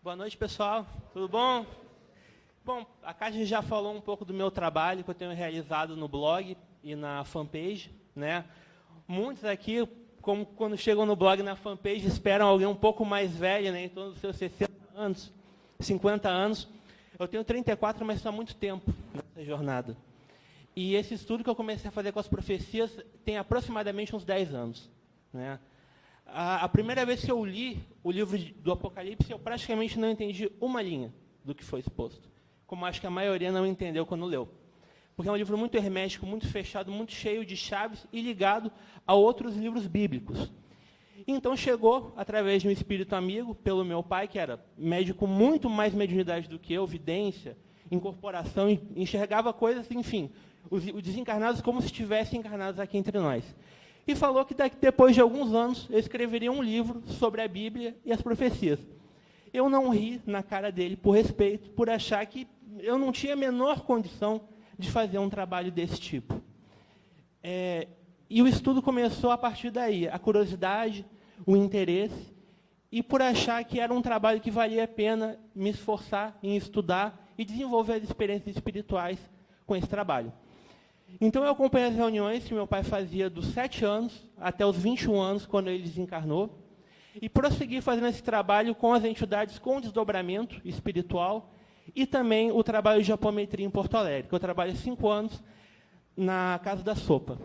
Boa noite, pessoal. Tudo bom? Bom, a Cátia já falou um pouco do meu trabalho que eu tenho realizado no blog e na fanpage, né? Muitos aqui, como quando chegam no blog e na fanpage, esperam alguém um pouco mais velho, né? Em torno dos seus 60 anos, 50 anos. Eu tenho 34, mas estou há muito tempo nessa jornada. E esse estudo que eu comecei a fazer com as profecias tem aproximadamente uns 10 anos, né? A primeira vez que eu li o livro do Apocalipse, eu praticamente não entendi uma linha do que foi exposto, como acho que a maioria não entendeu quando leu. Porque é um livro muito hermético, muito fechado, muito cheio de chaves e ligado a outros livros bíblicos. Então chegou, através de um espírito amigo, pelo meu pai, que era médico muito mais mediunidade do que eu, vidência, incorporação, enxergava coisas, enfim, os desencarnados como se estivessem encarnados aqui entre nós. E falou que depois de alguns anos eu escreveria um livro sobre a Bíblia e as profecias. Eu não ri na cara dele por respeito, por achar que eu não tinha a menor condição de fazer um trabalho desse tipo. E o estudo começou a partir daí, a curiosidade, o interesse, e por achar que era um trabalho que valia a pena me esforçar em estudar e desenvolver as experiências espirituais com esse trabalho. Então, eu acompanhei as reuniões que meu pai fazia dos 7 anos até os 21 anos, quando ele desencarnou, e prossegui fazendo esse trabalho com as entidades com desdobramento espiritual e também o trabalho de apometria em Porto Alegre, que eu trabalho há 5 anos na Casa da Sopa.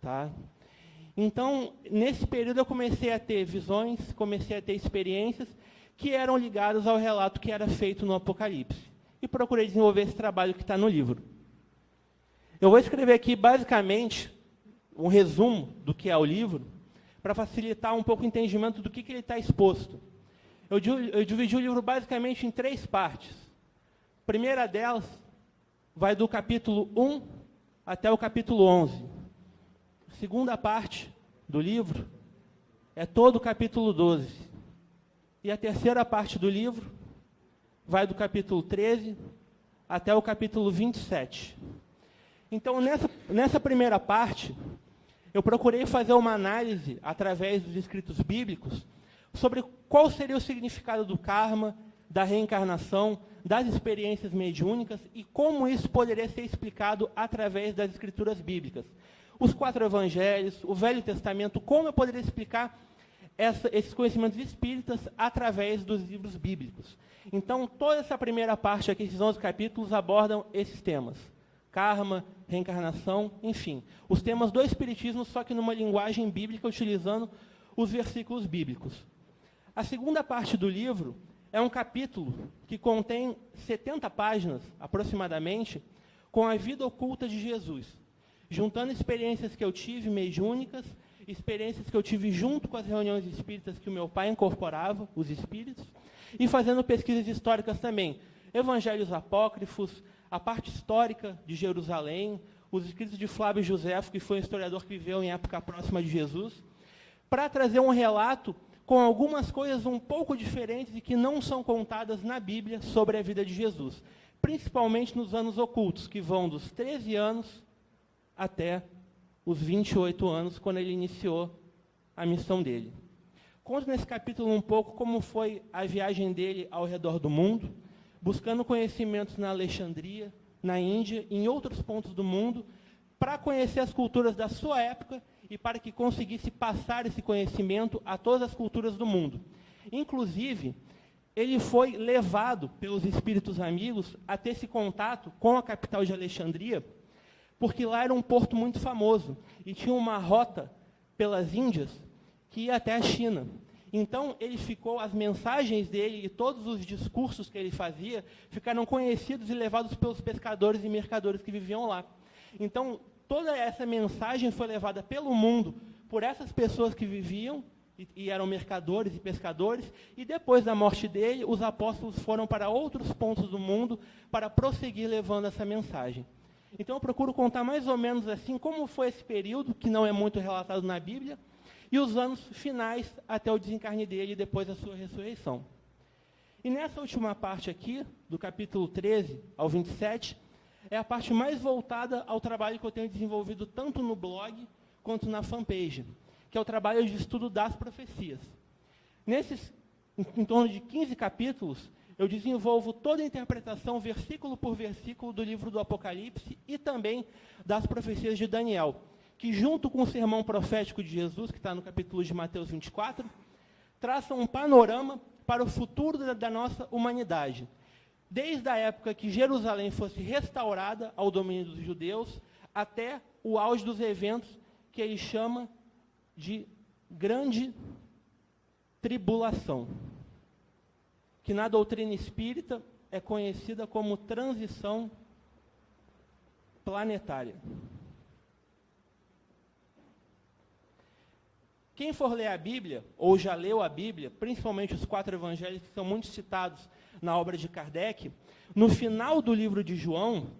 Tá? Então, nesse período, eu comecei a ter visões, comecei a ter experiências que eram ligadas ao relato que era feito no Apocalipse. E procurei desenvolver esse trabalho que está no livro. Eu vou escrever aqui, basicamente, um resumo do que é o livro, para facilitar um pouco o entendimento do que ele está exposto. Eu dividi o livro, basicamente, em 3 partes. A primeira delas vai do capítulo 1 até o capítulo 11. A segunda parte do livro é todo o capítulo 12. E a terceira parte do livro vai do capítulo 13 até o capítulo 27. Então, nessa primeira parte, eu procurei fazer uma análise, através dos escritos bíblicos, sobre qual seria o significado do karma, da reencarnação, das experiências mediúnicas e como isso poderia ser explicado através das escrituras bíblicas. Os 4 evangelhos, o Velho Testamento, como eu poderia explicar esses conhecimentos espíritas através dos livros bíblicos. Então, toda essa primeira parte aqui, esses 11 capítulos, abordam esses temas. Karma, reencarnação, enfim. Os temas do Espiritismo, só que numa linguagem bíblica, utilizando os versículos bíblicos. A segunda parte do livro é um capítulo que contém 70 páginas, aproximadamente, com a vida oculta de Jesus, juntando experiências que eu tive mediúnicas, experiências que eu tive junto com as reuniões espíritas que o meu pai incorporava, os espíritos, e fazendo pesquisas históricas também. Evangelhos apócrifos, a parte histórica de Jerusalém, os escritos de Flávio Josefo, que foi um historiador que viveu em época próxima de Jesus, para trazer um relato com algumas coisas um pouco diferentes e que não são contadas na Bíblia sobre a vida de Jesus, principalmente nos anos ocultos, que vão dos 13 anos até os 28 anos, quando ele iniciou a missão dele. Conto nesse capítulo um pouco como foi a viagem dele ao redor do mundo, buscando conhecimentos na Alexandria, na Índia, em outros pontos do mundo, para conhecer as culturas da sua época e para que conseguisse passar esse conhecimento a todas as culturas do mundo. Inclusive, ele foi levado pelos espíritos amigos a ter esse contato com a capital de Alexandria, porque lá era um porto muito famoso e tinha uma rota pelas Índias que ia até a China. Então, as mensagens dele e todos os discursos que ele fazia ficaram conhecidos e levados pelos pescadores e mercadores que viviam lá. Então, toda essa mensagem foi levada pelo mundo por essas pessoas que viviam e eram mercadores e pescadores, e depois da morte dele, os apóstolos foram para outros pontos do mundo para prosseguir levando essa mensagem. Então, eu procuro contar mais ou menos assim como foi esse período, que não é muito relatado na Bíblia, e os anos finais até o desencarne dele e depois da sua ressurreição. E nessa última parte aqui, do capítulo 13 ao 27, é a parte mais voltada ao trabalho que eu tenho desenvolvido tanto no blog quanto na fanpage, que é o trabalho de estudo das profecias. em torno de 15 capítulos, eu desenvolvo toda a interpretação, versículo por versículo, do livro do Apocalipse e também das profecias de Daniel, que junto com o sermão profético de Jesus, que está no capítulo de Mateus 24, traçam um panorama para o futuro da nossa humanidade. Desde a época que Jerusalém fosse restaurada ao domínio dos judeus, até o auge dos eventos que ele chama de grande tribulação, que na doutrina espírita é conhecida como transição planetária. Quem for ler a Bíblia, ou já leu a Bíblia, principalmente os 4 evangelhos que são muito citados na obra de Kardec, no final do livro de João,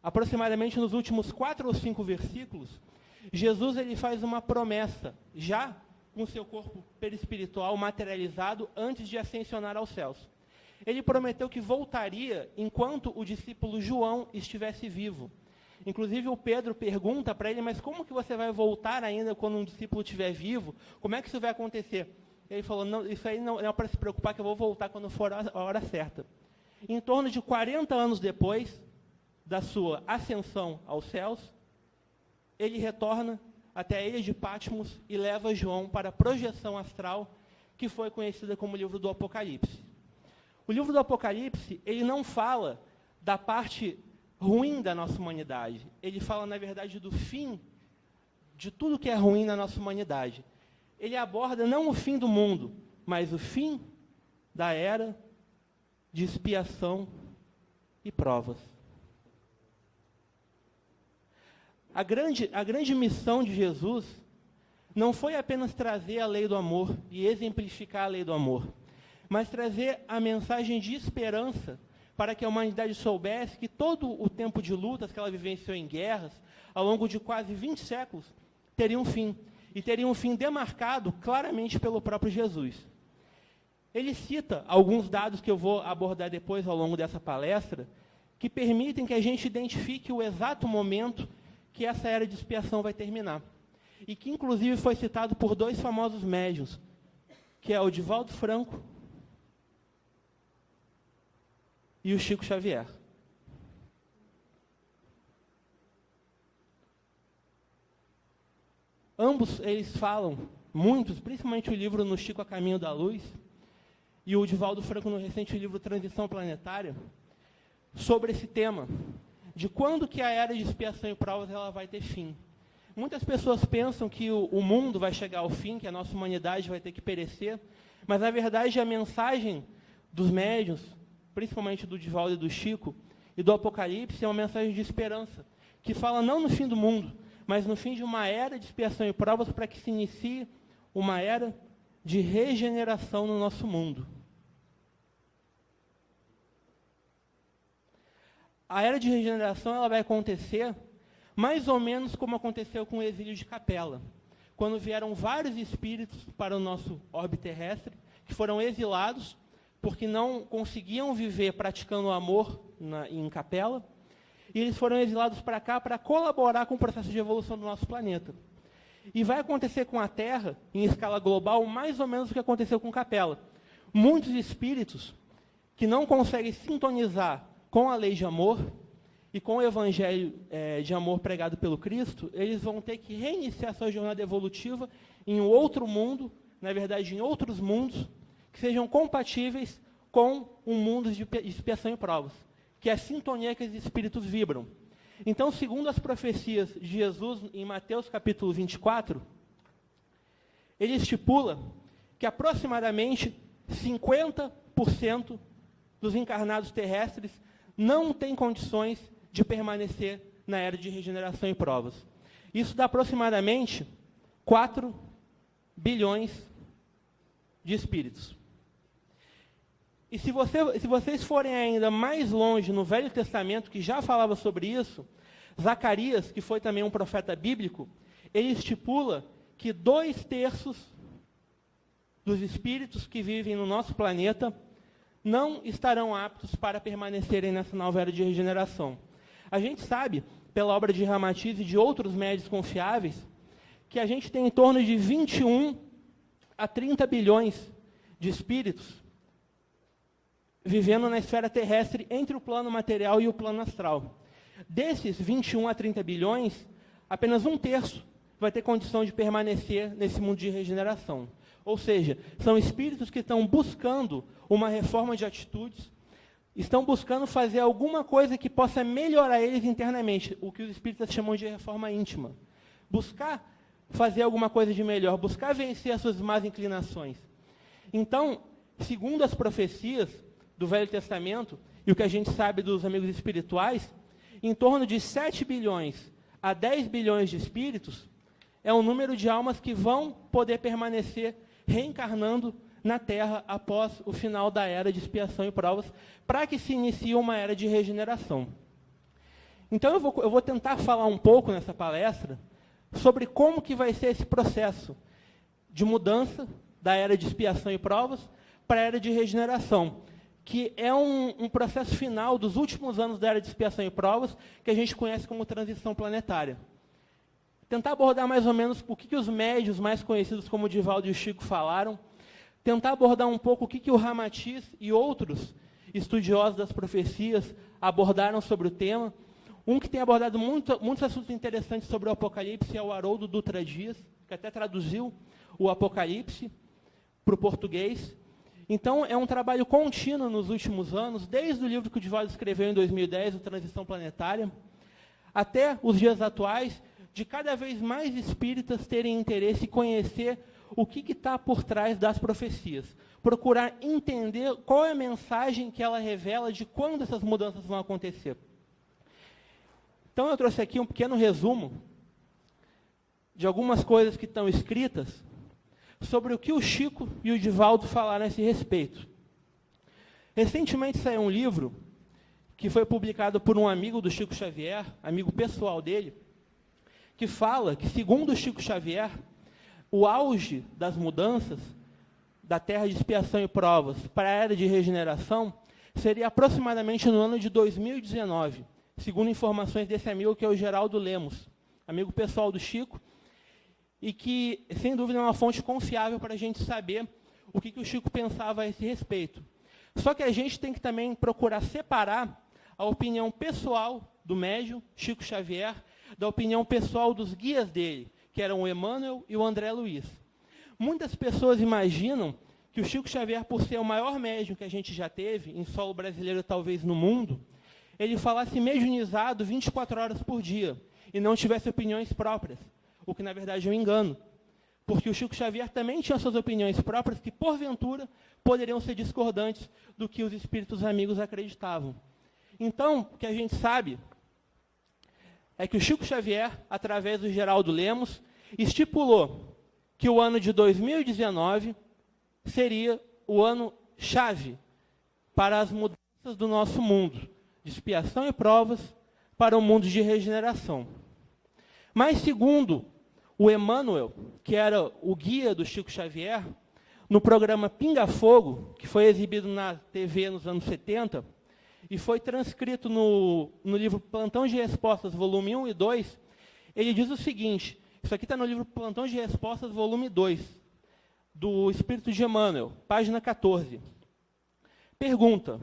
aproximadamente nos últimos 4 ou 5 versículos, Jesus ele faz uma promessa, já com seu corpo perispiritual materializado, antes de ascensionar aos céus. Ele prometeu que voltaria enquanto o discípulo João estivesse vivo. Inclusive, o Pedro pergunta para ele, mas como que você vai voltar ainda quando um discípulo estiver vivo? Como é que isso vai acontecer? Ele falou, não, isso aí não é para se preocupar, que eu vou voltar quando for a hora certa. Em torno de 40 anos depois da sua ascensão aos céus, ele retorna até a ilha de Patmos e leva João para a projeção astral, que foi conhecida como o livro do Apocalipse. O livro do Apocalipse, ele não fala da parte ruim da nossa humanidade. Ele fala, na verdade, do fim de tudo que é ruim na nossa humanidade. Ele aborda não o fim do mundo, mas o fim da era de expiação e provas. A grande missão de Jesus não foi apenas trazer a lei do amor e exemplificar a lei do amor, mas trazer a mensagem de esperança para que a humanidade soubesse que todo o tempo de lutas que ela vivenciou em guerras, ao longo de quase 20 séculos, teria um fim. E teria um fim demarcado claramente pelo próprio Jesus. Ele cita alguns dados que eu vou abordar depois ao longo dessa palestra, que permitem que a gente identifique o exato momento que essa era de expiação vai terminar. E que, inclusive, foi citado por 2 famosos médiuns, que é o Divaldo Franco e o Chico Xavier. Ambos eles falam, muitos, principalmente o livro No Chico a Caminho da Luz, e o Divaldo Franco no recente livro Transição Planetária, sobre esse tema, de quando que a era de expiação e provas ela vai ter fim. Muitas pessoas pensam que o mundo vai chegar ao fim, que a nossa humanidade vai ter que perecer, mas, na verdade, a mensagem dos médiuns, principalmente do Divaldo e do Chico, e do Apocalipse, é uma mensagem de esperança, que fala não no fim do mundo, mas no fim de uma era de expiação e provas, para que se inicie uma era de regeneração no nosso mundo. A era de regeneração ela vai acontecer mais ou menos como aconteceu com o exílio de Capela, quando vieram vários espíritos para o nosso orbe terrestre, que foram exilados, porque não conseguiam viver praticando o amor em Capela, e eles foram exilados para cá para colaborar com o processo de evolução do nosso planeta. E vai acontecer com a Terra, em escala global, mais ou menos o que aconteceu com Capela. Muitos espíritos que não conseguem sintonizar com a lei de amor e com o evangelho de amor pregado pelo Cristo, eles vão ter que reiniciar sua jornada evolutiva em um outro mundo, na verdade, em outros mundos, que sejam compatíveis com um mundo de expiação e provas, que é a sintonia que os espíritos vibram. Então, segundo as profecias de Jesus, em Mateus capítulo 24, ele estipula que aproximadamente 50% dos encarnados terrestres não têm condições de permanecer na era de regeneração e provas. Isso dá aproximadamente 4 bilhões de espíritos. E se vocês forem ainda mais longe no Velho Testamento, que já falava sobre isso, Zacarias, que foi também um profeta bíblico, ele estipula que 2/3 dos espíritos que vivem no nosso planeta não estarão aptos para permanecerem nessa nova era de regeneração. A gente sabe, pela obra de Ramatiz e de outros médios confiáveis, que a gente tem em torno de 21 a 30 bilhões de espíritos vivendo na esfera terrestre entre o plano material e o plano astral. Desses 21 a 30 bilhões, apenas 1/3 vai ter condição de permanecer nesse mundo de regeneração. Ou seja, são espíritos que estão buscando uma reforma de atitudes, estão buscando fazer alguma coisa que possa melhorar eles internamente, o que os espíritas chamam de reforma íntima. Buscar fazer alguma coisa de melhor, buscar vencer as suas más inclinações. Então, segundo as profecias do Velho Testamento, e o que a gente sabe dos amigos espirituais, em torno de 7 bilhões a 10 bilhões de espíritos é o número de almas que vão poder permanecer reencarnando na Terra após o final da era de expiação e provas, para que se inicie uma era de regeneração. Então eu vou tentar falar um pouco nessa palestra sobre como que vai ser esse processo de mudança da era de expiação e provas para a era de regeneração, que é um processo final dos últimos anos da era de expiação e provas, que a gente conhece como transição planetária. Tentar abordar mais ou menos o que os médios mais conhecidos como o Divaldo e o Chico falaram, tentar abordar um pouco o que o Ramatiz e outros estudiosos das profecias abordaram sobre o tema. Um que tem abordado muitos assuntos interessantes sobre o Apocalipse é o Haroldo Dutra Dias, que até traduziu o Apocalipse para o português. Então, é um trabalho contínuo nos últimos anos, desde o livro que o Divaldo escreveu em 2010, o Transição Planetária, até os dias atuais, de cada vez mais espíritas terem interesse em conhecer o que está por trás das profecias. Procurar entender qual é a mensagem que ela revela de quando essas mudanças vão acontecer. Então, eu trouxe aqui um pequeno resumo de algumas coisas que estão escritas sobre o que o Chico e o Divaldo falaram a esse respeito. Recentemente saiu um livro que foi publicado por um amigo do Chico Xavier, amigo pessoal dele, que fala que, segundo o Chico Xavier, o auge das mudanças da Terra de expiação e provas para a era de regeneração seria aproximadamente no ano de 2019, segundo informações desse amigo, que é o Geraldo Lemos, amigo pessoal do Chico, e que, sem dúvida, é uma fonte confiável para a gente saber o que o Chico pensava a esse respeito. Só que a gente tem que também procurar separar a opinião pessoal do médium, Chico Xavier, da opinião pessoal dos guias dele, que eram o Emmanuel e o André Luiz. Muitas pessoas imaginam que o Chico Xavier, por ser o maior médium que a gente já teve, em solo brasileiro, talvez no mundo, ele falasse mediunizado 24 horas por dia, e não tivesse opiniões próprias, o que, na verdade, é um engano. Porque o Chico Xavier também tinha suas opiniões próprias, que, porventura, poderiam ser discordantes do que os espíritos amigos acreditavam. Então, o que a gente sabe é que o Chico Xavier, através do Geraldo Lemos, estipulou que o ano de 2019 seria o ano-chave para as mudanças do nosso mundo, de expiação e provas, para o mundo de regeneração. Mas, segundo o Emmanuel, que era o guia do Chico Xavier, no programa Pinga Fogo, que foi exibido na TV nos anos 70, e foi transcrito no livro Plantão de Respostas, volume 1 e 2, ele diz o seguinte, isso aqui está no livro Plantão de Respostas, volume 2, do Espírito de Emmanuel, página 14. Pergunta: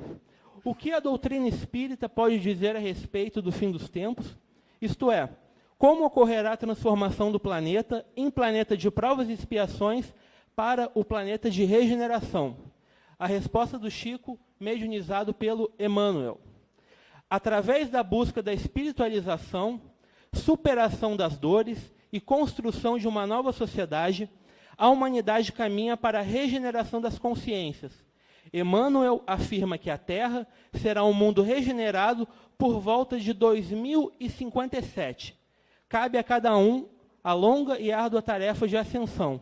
o que a doutrina espírita pode dizer a respeito do fim dos tempos? Isto é, como ocorrerá a transformação do planeta em planeta de provas e expiações para o planeta de regeneração? A resposta do Chico, mediunizado pelo Emmanuel. Através da busca da espiritualização, superação das dores e construção de uma nova sociedade, a humanidade caminha para a regeneração das consciências. Emmanuel afirma que a Terra será um mundo regenerado por volta de 2057. Cabe a cada um a longa e árdua tarefa de ascensão.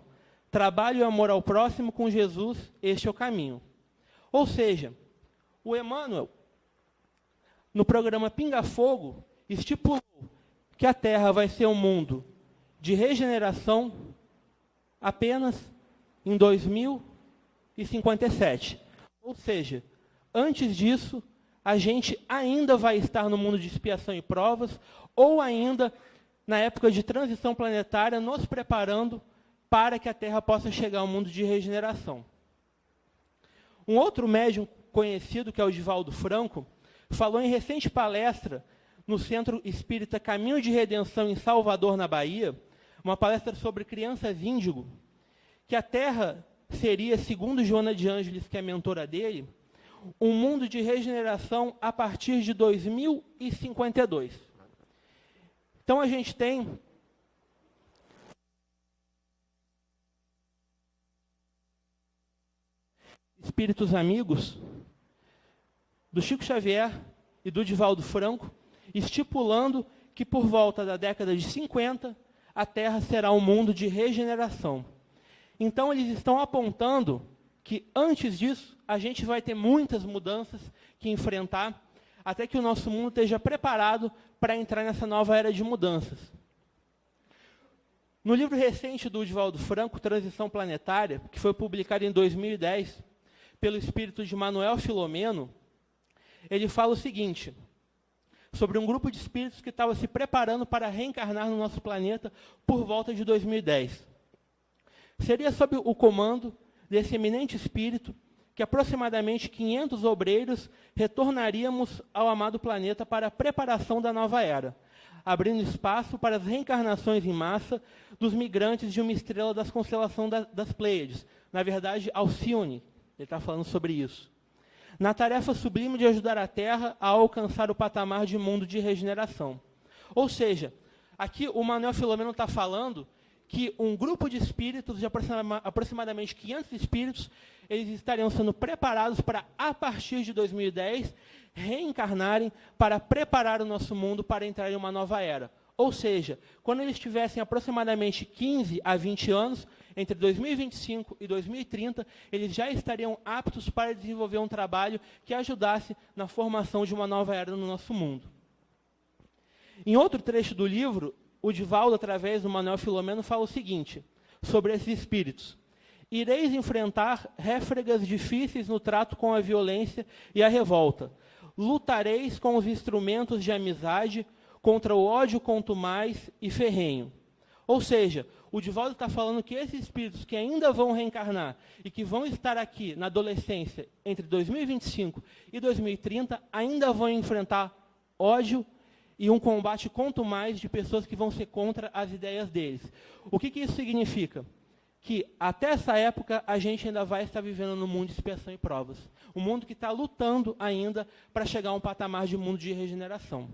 Trabalho e amor ao próximo com Jesus, este é o caminho. Ou seja, o Emmanuel, no programa Pinga Fogo, estipulou que a Terra vai ser um mundo de regeneração apenas em 2057. Ou seja, antes disso, a gente ainda vai estar no mundo de expiação e provas, ou ainda na época de transição planetária, nos preparando para que a Terra possa chegar ao mundo de regeneração. Um outro médium conhecido, que é o Divaldo Franco, falou em recente palestra no Centro Espírita Caminho de Redenção, em Salvador, na Bahia, uma palestra sobre crianças índigo, que a Terra seria, segundo Joana de Ângeles, que é a mentora dele, um mundo de regeneração a partir de 2052. Então, a gente tem espíritos amigos do Chico Xavier e do Divaldo Franco, estipulando que por volta da década de 50, a Terra será um mundo de regeneração. Então, eles estão apontando que, antes disso, a gente vai ter muitas mudanças que enfrentar, até que o nosso mundo esteja preparado para entrar nessa nova era de mudanças. No livro recente do Divaldo Franco, Transição Planetária, que foi publicado em 2010, pelo espírito de Manuel Filomeno, ele fala o seguinte, sobre um grupo de espíritos que estava se preparando para reencarnar no nosso planeta por volta de 2010. Seria sob o comando desse eminente espírito que aproximadamente 500 obreiros retornaríamos ao amado planeta para a preparação da nova era, abrindo espaço para as reencarnações em massa dos migrantes de uma estrela das constelações das Pleiades, na verdade, Alcione. Ele está falando sobre isso. Na tarefa sublime de ajudar a Terra a alcançar o patamar de mundo de regeneração. Ou seja, aqui o Manuel Filomeno está falando que um grupo de espíritos, de aproximadamente 500 espíritos, eles estariam sendo preparados para, a partir de 2010, reencarnarem para preparar o nosso mundo para entrar em uma nova era. Ou seja, quando eles tivessem aproximadamente 15 a 20 anos, entre 2025 e 2030, eles já estariam aptos para desenvolver um trabalho que ajudasse na formação de uma nova era no nosso mundo. Em outro trecho do livro, o Divaldo, através do Manuel Filomeno, fala o seguinte, sobre esses espíritos. Ireis enfrentar réfregas difíceis no trato com a violência e a revolta. Lutareis com os instrumentos de amizade contra o ódio contumaz e ferrenho. Ou seja, o Divaldo está falando que esses espíritos que ainda vão reencarnar e que vão estar aqui na adolescência entre 2025 e 2030 ainda vão enfrentar ódio e um combate contumaz de pessoas que vão ser contra as ideias deles. O que isso significa? Que até essa época a gente ainda vai estar vivendo no mundo de expiação e provas. Um mundo que está lutando ainda para chegar a um patamar de mundo de regeneração.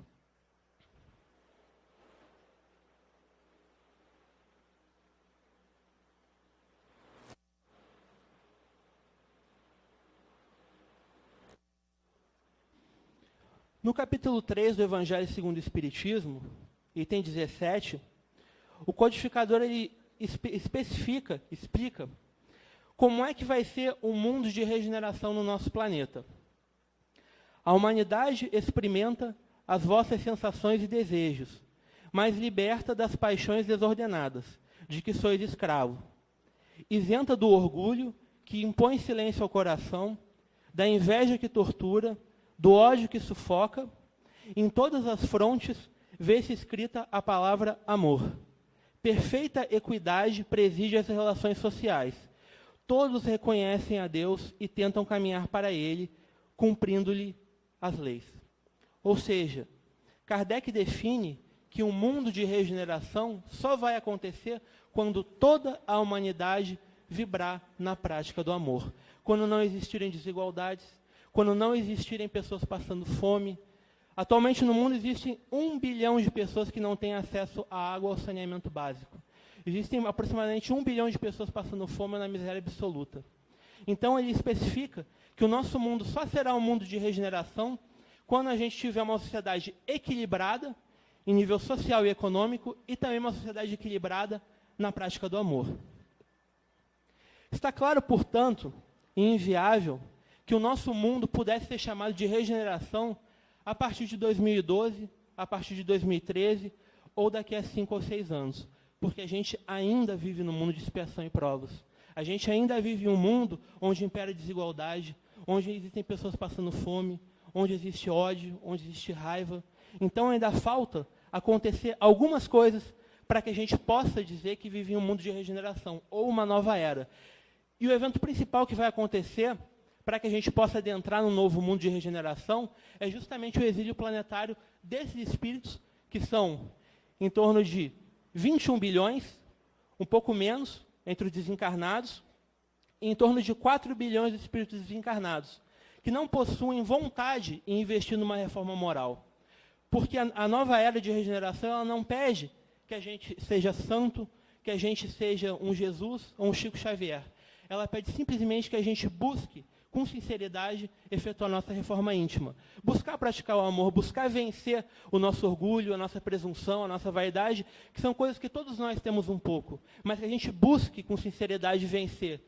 No capítulo 3 do Evangelho segundo o Espiritismo, item 17, o codificador ele explica como é que vai ser o mundo de regeneração no nosso planeta. A humanidade experimenta as vossas sensações e desejos, mas liberta das paixões desordenadas, de que sois escravo. Isenta do orgulho, que impõe silêncio ao coração, da inveja que tortura, do ódio que sufoca, em todas as frontes vê-se escrita a palavra amor. Perfeita equidade preside as relações sociais. Todos reconhecem a Deus e tentam caminhar para Ele, cumprindo-lhe as leis. Ou seja, Kardec define que um mundo de regeneração só vai acontecer quando toda a humanidade vibrar na prática do amor. Quando não existirem desigualdades, quando não existirem pessoas passando fome. Atualmente no mundo existem 1 bilhão de pessoas que não têm acesso à água ou ao saneamento básico. Existem aproximadamente 1 bilhão de pessoas passando fome na miséria absoluta. Então ele especifica que o nosso mundo só será um mundo de regeneração quando a gente tiver uma sociedade equilibrada em nível social e econômico e também uma sociedade equilibrada na prática do amor. Está claro, portanto, e inviável que o nosso mundo pudesse ser chamado de regeneração a partir de 2012, a partir de 2013, ou daqui a 5 ou 6 anos. Porque a gente ainda vive num mundo de expiação e provas. A gente ainda vive em um mundo onde impera a desigualdade, onde existem pessoas passando fome, onde existe ódio, onde existe raiva. Então ainda falta acontecer algumas coisas para que a gente possa dizer que vive em um mundo de regeneração, ou uma nova era. E o evento principal que vai acontecer, para que a gente possa adentrar no novo mundo de regeneração, é justamente o exílio planetário desses espíritos, que são em torno de 21 bilhões, um pouco menos, entre os desencarnados, e em torno de 4 bilhões de espíritos desencarnados, que não possuem vontade em investir numa reforma moral. Porque a nova era de regeneração, ela não pede que a gente seja santo, que a gente seja um Jesus ou um Chico Xavier. Ela pede simplesmente que a gente busque, com sinceridade, efetuar a nossa reforma íntima. Buscar praticar o amor, buscar vencer o nosso orgulho, a nossa presunção, a nossa vaidade, que são coisas que todos nós temos um pouco, mas que a gente busque, com sinceridade, vencer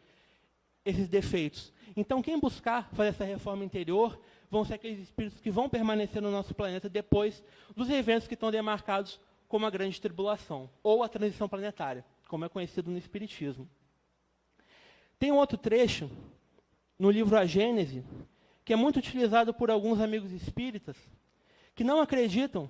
esses defeitos. Então, quem buscar fazer essa reforma interior vão ser aqueles espíritos que vão permanecer no nosso planeta depois dos eventos que estão demarcados como a grande tribulação, ou a transição planetária, como é conhecido no Espiritismo. Tem um outro trecho no livro A Gênese, que é muito utilizado por alguns amigos espíritas, que não acreditam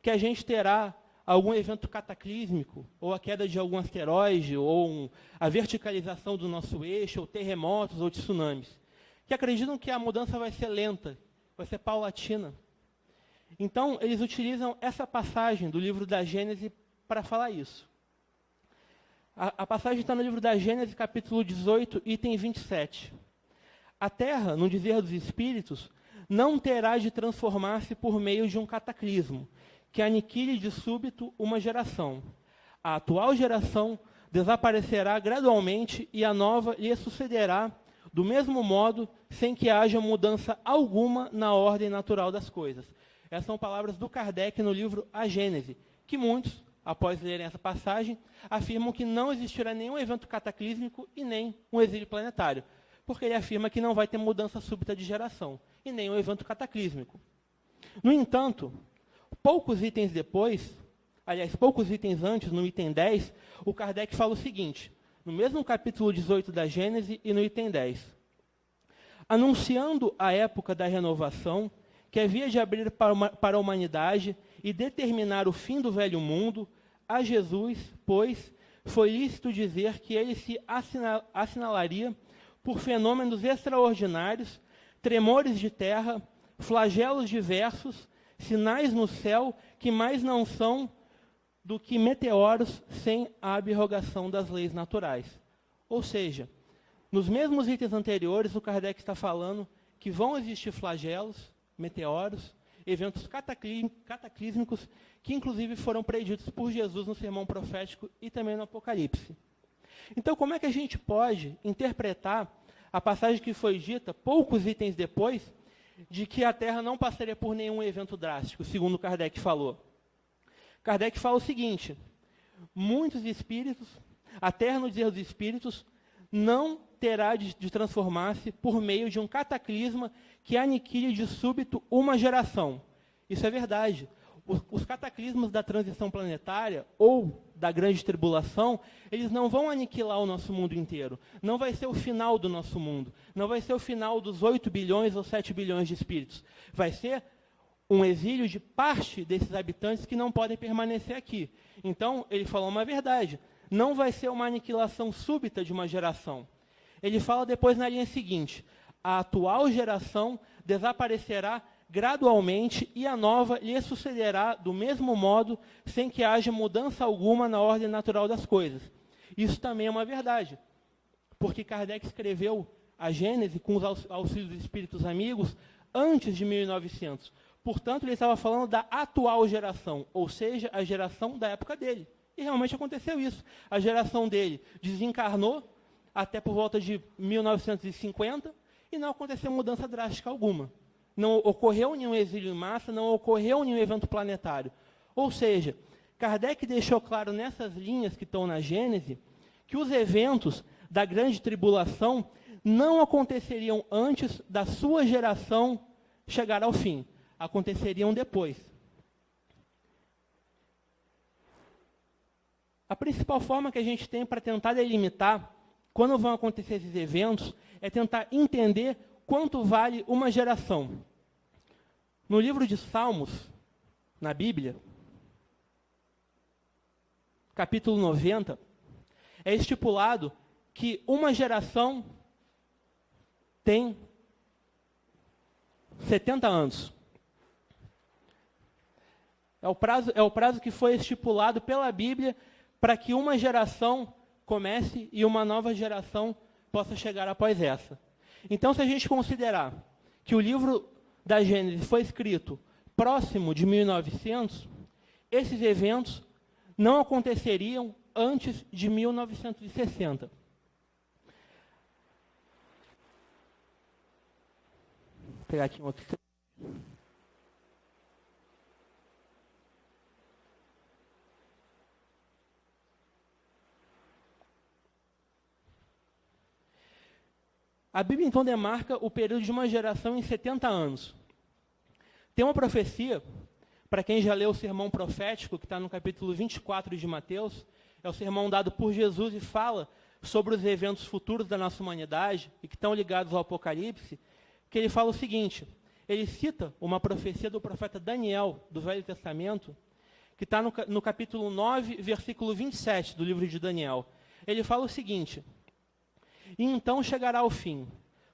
que a gente terá algum evento cataclísmico, ou a queda de algum asteroide, ou a verticalização do nosso eixo, ou terremotos, ou tsunamis, que acreditam que a mudança vai ser lenta, vai ser paulatina. Então, eles utilizam essa passagem do livro da Gênese para falar isso. A passagem está no livro da Gênese, capítulo 18, item 27. A Terra, no dizer dos Espíritos, não terá de transformar-se por meio de um cataclismo, que aniquile de súbito uma geração. A atual geração desaparecerá gradualmente e a nova lhe sucederá do mesmo modo, sem que haja mudança alguma na ordem natural das coisas. Essas são palavras do Kardec no livro A Gênese, que muitos, após lerem essa passagem, afirmam que não existirá nenhum evento cataclísmico e nem um exílio planetário, porque ele afirma que não vai ter mudança súbita de geração, e nem um evento cataclísmico. No entanto, poucos itens depois, aliás, poucos itens antes, no item 10, o Kardec fala o seguinte, no mesmo capítulo 18 da Gênese e no item 10. Anunciando a época da renovação, que havia de abrir para a humanidade e determinar o fim do velho mundo, a Jesus, pois, foi lícito dizer que ele se assinalaria por fenômenos extraordinários, tremores de terra, flagelos diversos, sinais no céu que mais não são do que meteoros sem a abrogação das leis naturais. Ou seja, nos mesmos itens anteriores, o Kardec está falando que vão existir flagelos, meteoros, eventos cataclísmicos, que inclusive foram preditos por Jesus no sermão profético e também no Apocalipse. Então, como é que a gente pode interpretar a passagem que foi dita, poucos itens depois, de que a Terra não passaria por nenhum evento drástico, segundo Kardec falou? Kardec fala o seguinte, muitos espíritos, a Terra, no dizer dos espíritos, não terá de transformar-se por meio de um cataclisma que aniquile de súbito uma geração. Isso é verdade. Os cataclismos da transição planetária ou da grande tribulação, eles não vão aniquilar o nosso mundo inteiro. Não vai ser o final do nosso mundo. Não vai ser o final dos 8 bilhões ou 7 bilhões de espíritos. Vai ser um exílio de parte desses habitantes que não podem permanecer aqui. Então, ele falou uma verdade. Não vai ser uma aniquilação súbita de uma geração. Ele fala depois na linha seguinte, a atual geração desaparecerá gradualmente e a nova lhe sucederá do mesmo modo, sem que haja mudança alguma na ordem natural das coisas. Isso também é uma verdade, porque Kardec escreveu a Gênese com os auxílios dos espíritos amigos antes de 1900. Portanto, ele estava falando da atual geração, ou seja, a geração da época dele. E realmente aconteceu isso. A geração dele desencarnou até por volta de 1950 e não aconteceu mudança drástica alguma. Não ocorreu nenhum exílio em massa, não ocorreu nenhum evento planetário. Ou seja, Kardec deixou claro nessas linhas que estão na Gênese que os eventos da grande tribulação não aconteceriam antes da sua geração chegar ao fim. Aconteceriam depois. A principal forma que a gente tem para tentar delimitar quando vão acontecer esses eventos é tentar entender quanto vale uma geração. No livro de Salmos, na Bíblia, capítulo 90, é estipulado que uma geração tem 70 anos. É o prazo que foi estipulado pela Bíblia para que uma geração comece e uma nova geração possa chegar após essa. Então, se a gente considerar que o livro da Gênesis foi escrito próximo de 1900, esses eventos não aconteceriam antes de 1960. Vou pegar aqui um outro. A Bíblia, então, demarca o período de uma geração em 70 anos. Tem uma profecia, para quem já leu o sermão profético, que está no capítulo 24 de Mateus, é o sermão dado por Jesus e fala sobre os eventos futuros da nossa humanidade e que estão ligados ao Apocalipse, que ele fala o seguinte, ele cita uma profecia do profeta Daniel, do Velho Testamento, que está no capítulo 9, versículo 27 do livro de Daniel. Ele fala o seguinte: e então chegará o fim,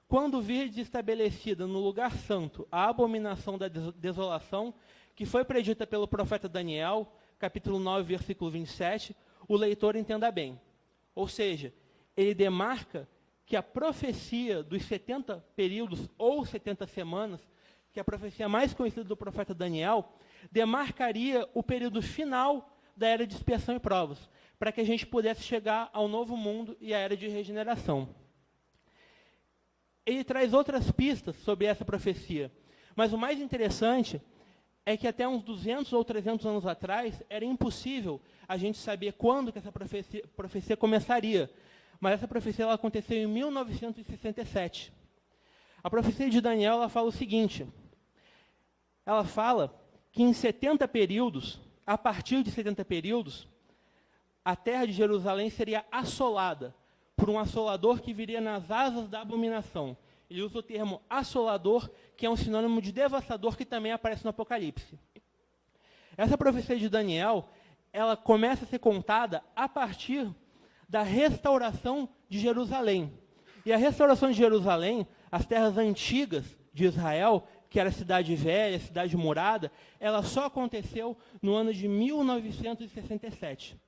quando virdes estabelecida no lugar santo a abominação da desolação, que foi predita pelo profeta Daniel, capítulo 9, versículo 27, o leitor entenda bem. Ou seja, ele demarca que a profecia dos 70 períodos ou 70 semanas, que é a profecia mais conhecida do profeta Daniel, demarcaria o período final da era de expiação e provas, para que a gente pudesse chegar ao novo mundo e à era de regeneração. Ele traz outras pistas sobre essa profecia, mas o mais interessante é que até uns 200 ou 300 anos atrás era impossível a gente saber quando que essa profecia começaria, mas essa profecia ela aconteceu em 1967. A profecia de Daniel ela fala o seguinte, ela fala que em 70 períodos, a partir de 70 períodos, a terra de Jerusalém seria assolada por um assolador que viria nas asas da abominação. Ele usa o termo assolador, que é um sinônimo de devastador, que também aparece no Apocalipse. Essa profecia de Daniel, ela começa a ser contada a partir da restauração de Jerusalém. E a restauração de Jerusalém, as terras antigas de Israel, que era a cidade velha, a cidade murada, ela só aconteceu no ano de 1967.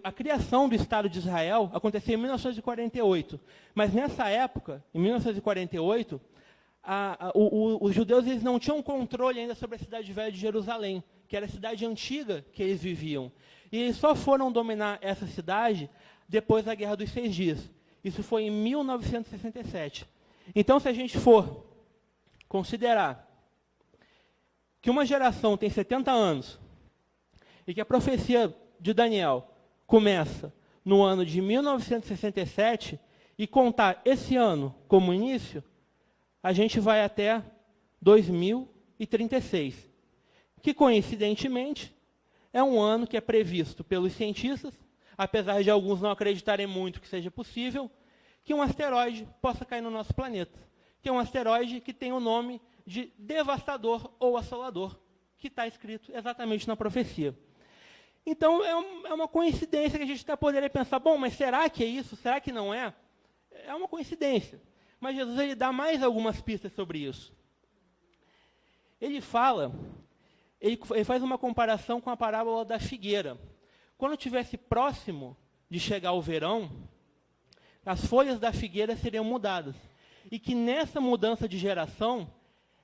A criação do Estado de Israel aconteceu em 1948, mas nessa época, em 1948, os judeus eles não tinham controle ainda sobre a cidade velha de Jerusalém, que era a cidade antiga que eles viviam. E eles só foram dominar essa cidade depois da Guerra dos 6 Dias. Isso foi em 1967. Então, se a gente for considerar que uma geração tem 70 anos e que a profecia de Daniel começa no ano de 1967 e contar esse ano como início, a gente vai até 2036, que coincidentemente é um ano que é previsto pelos cientistas, apesar de alguns não acreditarem muito que seja possível, que um asteroide possa cair no nosso planeta, que é um asteroide que tem o nome de devastador ou assolador, que está escrito exatamente na profecia. Então, é uma coincidência que a gente até poderia pensar, bom, mas será que é isso? Será que não é? É uma coincidência. Mas Jesus ele dá mais algumas pistas sobre isso. Ele faz uma comparação com a parábola da figueira. Quando estivesse próximo de chegar o verão, as folhas da figueira seriam mudadas. E que nessa mudança de geração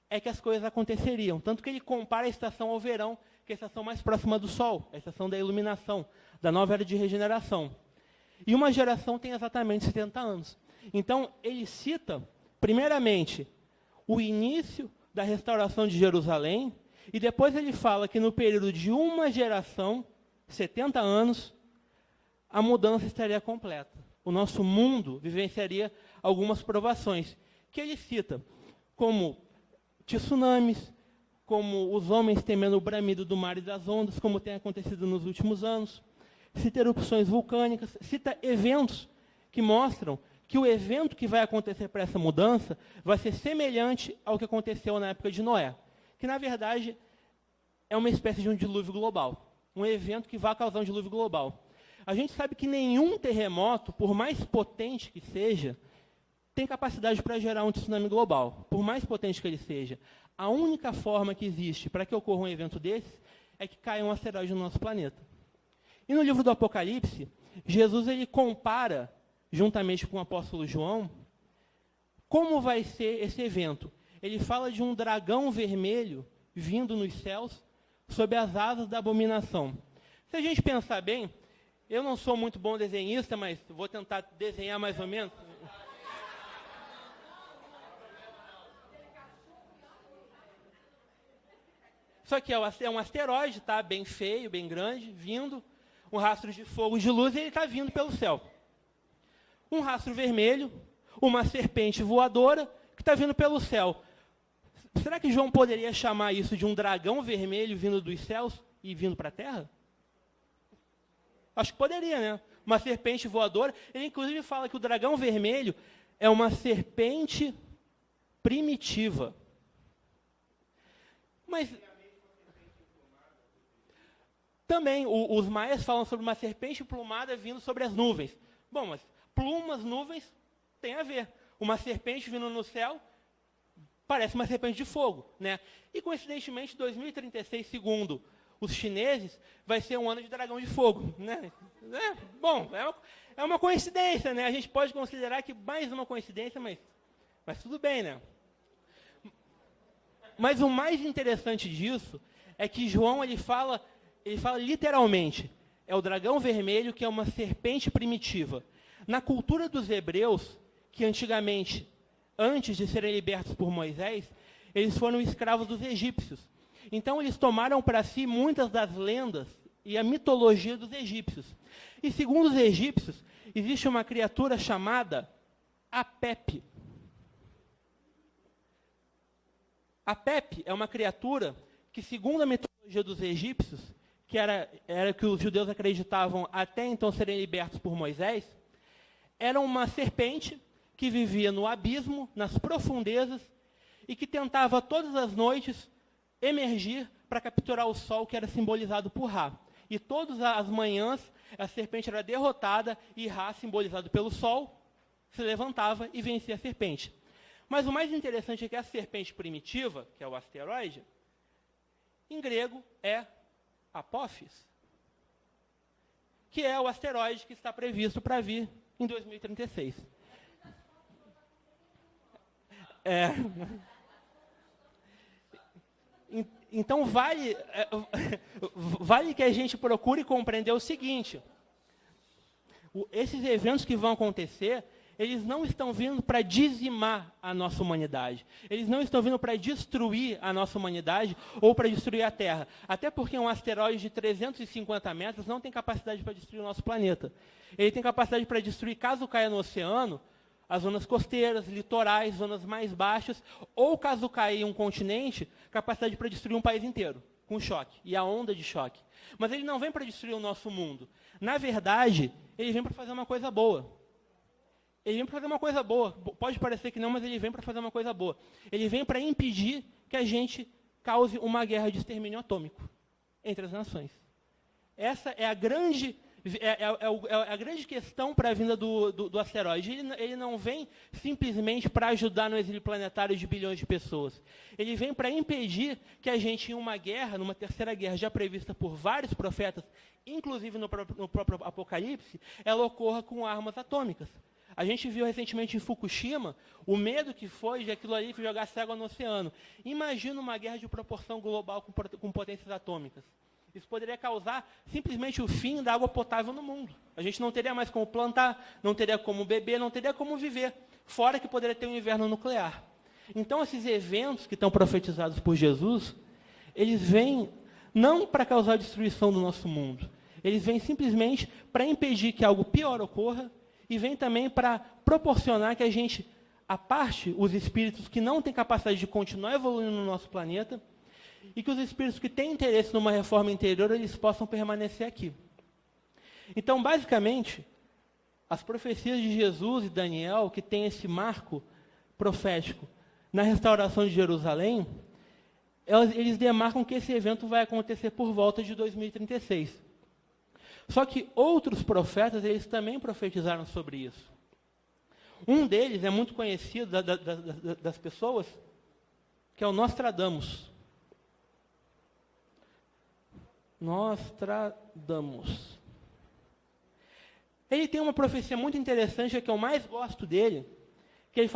é que as coisas aconteceriam. Tanto que ele compara a estação ao verão, que é a estação mais próxima do Sol, a estação da iluminação, da nova era de regeneração. E uma geração tem exatamente 70 anos. Então, ele cita, primeiramente, o início da restauração de Jerusalém, e depois ele fala que no período de uma geração, 70 anos, a mudança estaria completa. O nosso mundo vivenciaria algumas provações, que ele cita, como tsunamis, como os homens temendo o bramido do mar e das ondas, como tem acontecido nos últimos anos, cita erupções vulcânicas, cita eventos que mostram que o evento que vai acontecer para essa mudança vai ser semelhante ao que aconteceu na época de Noé, que, na verdade, é uma espécie de um dilúvio global, um evento que vai causar um dilúvio global. A gente sabe que nenhum terremoto, por mais potente que seja, tem capacidade para gerar um tsunami global, por mais potente que ele seja. A única forma que existe para que ocorra um evento desse é que caia um asteroide no nosso planeta. E no livro do Apocalipse, Jesus ele compara, juntamente com o apóstolo João, como vai ser esse evento. Ele fala de um dragão vermelho vindo nos céus sob as asas da abominação. Se a gente pensar bem, eu não sou muito bom desenhista, mas vou tentar desenhar mais ou menos. Isso aqui é um asteroide, tá? Bem feio, bem grande, vindo, um rastro de fogo de luz, e ele está vindo pelo céu. Um rastro vermelho, uma serpente voadora, que está vindo pelo céu. Será que João poderia chamar isso de um dragão vermelho vindo dos céus e vindo para a Terra? Acho que poderia, né? Uma serpente voadora. Ele, inclusive, fala que o dragão vermelho é uma serpente primitiva. Mas também, os maias falam sobre uma serpente plumada vindo sobre as nuvens. Bom, mas plumas, nuvens, tem a ver. Uma serpente vindo no céu parece uma serpente de fogo, né? E, coincidentemente, 2036, segundo os chineses, vai ser um ano de dragão de fogo, né? Bom, é uma coincidência, né? A gente pode considerar que mais uma coincidência, mas tudo bem, né? Mas o mais interessante disso é que João ele fala literalmente, é o dragão vermelho que é uma serpente primitiva. Na cultura dos hebreus, que antigamente, antes de serem libertos por Moisés, eles foram escravos dos egípcios. Então, eles tomaram para si muitas das lendas e a mitologia dos egípcios. E, segundo os egípcios, existe uma criatura chamada Apep. Apep é uma criatura que, segundo a mitologia dos egípcios, que era que os judeus acreditavam até então serem libertos por Moisés, era uma serpente que vivia no abismo, nas profundezas, e que tentava todas as noites emergir para capturar o sol, que era simbolizado por Ra. E todas as manhãs, a serpente era derrotada e Ra, simbolizado pelo sol, se levantava e vencia a serpente. Mas o mais interessante é que a serpente primitiva, que é o asteroide, em grego é Apophis, que é o asteroide que está previsto para vir em 2036. Então, vale que a gente procure compreender o seguinte: esses eventos que vão acontecer, eles não estão vindo para dizimar a nossa humanidade. Eles não estão vindo para destruir a nossa humanidade ou para destruir a Terra. Até porque um asteroide de 350 metros não tem capacidade para destruir o nosso planeta. Ele tem capacidade para destruir, caso caia no oceano, as zonas costeiras, litorais, zonas mais baixas, ou caso caia em um continente, capacidade para destruir um país inteiro, com choque, e a onda de choque. Mas ele não vem para destruir o nosso mundo. Na verdade, ele vem para fazer uma coisa boa. Ele vem para fazer uma coisa boa. Pode parecer que não, mas ele vem para fazer uma coisa boa. Ele vem para impedir que a gente cause uma guerra de extermínio atômico entre as nações. Essa é a grande... a grande questão para a vinda do asteroide. Ele não vem simplesmente para ajudar no exílio planetário de bilhões de pessoas. Ele vem para impedir que a gente, em uma guerra, numa terceira guerra já prevista por vários profetas, inclusive no próprio Apocalipse, ela ocorra com armas atômicas. A gente viu recentemente em Fukushima o medo que foi de aquilo ali jogasse água no oceano. Imagina uma guerra de proporção global com potências atômicas. Isso poderia causar simplesmente o fim da água potável no mundo. A gente não teria mais como plantar, não teria como beber, não teria como viver. Fora que poderia ter um inverno nuclear. Então, esses eventos que estão profetizados por Jesus, eles vêm não para causar a destruição do nosso mundo. Eles vêm simplesmente para impedir que algo pior ocorra e vêm também para proporcionar que a gente aparte os espíritos que não têm capacidade de continuar evoluindo no nosso planeta e que os espíritos que têm interesse numa reforma interior, eles possam permanecer aqui. Então, basicamente, as profecias de Jesus e Daniel, que têm esse marco profético na restauração de Jerusalém, eles demarcam que esse evento vai acontecer por volta de 2036. Só que outros profetas, eles também profetizaram sobre isso. Um deles é muito conhecido das pessoas, que é o Nostradamus. Nostradamus. Ele tem uma profecia muito interessante, que eu mais gosto dele, que ele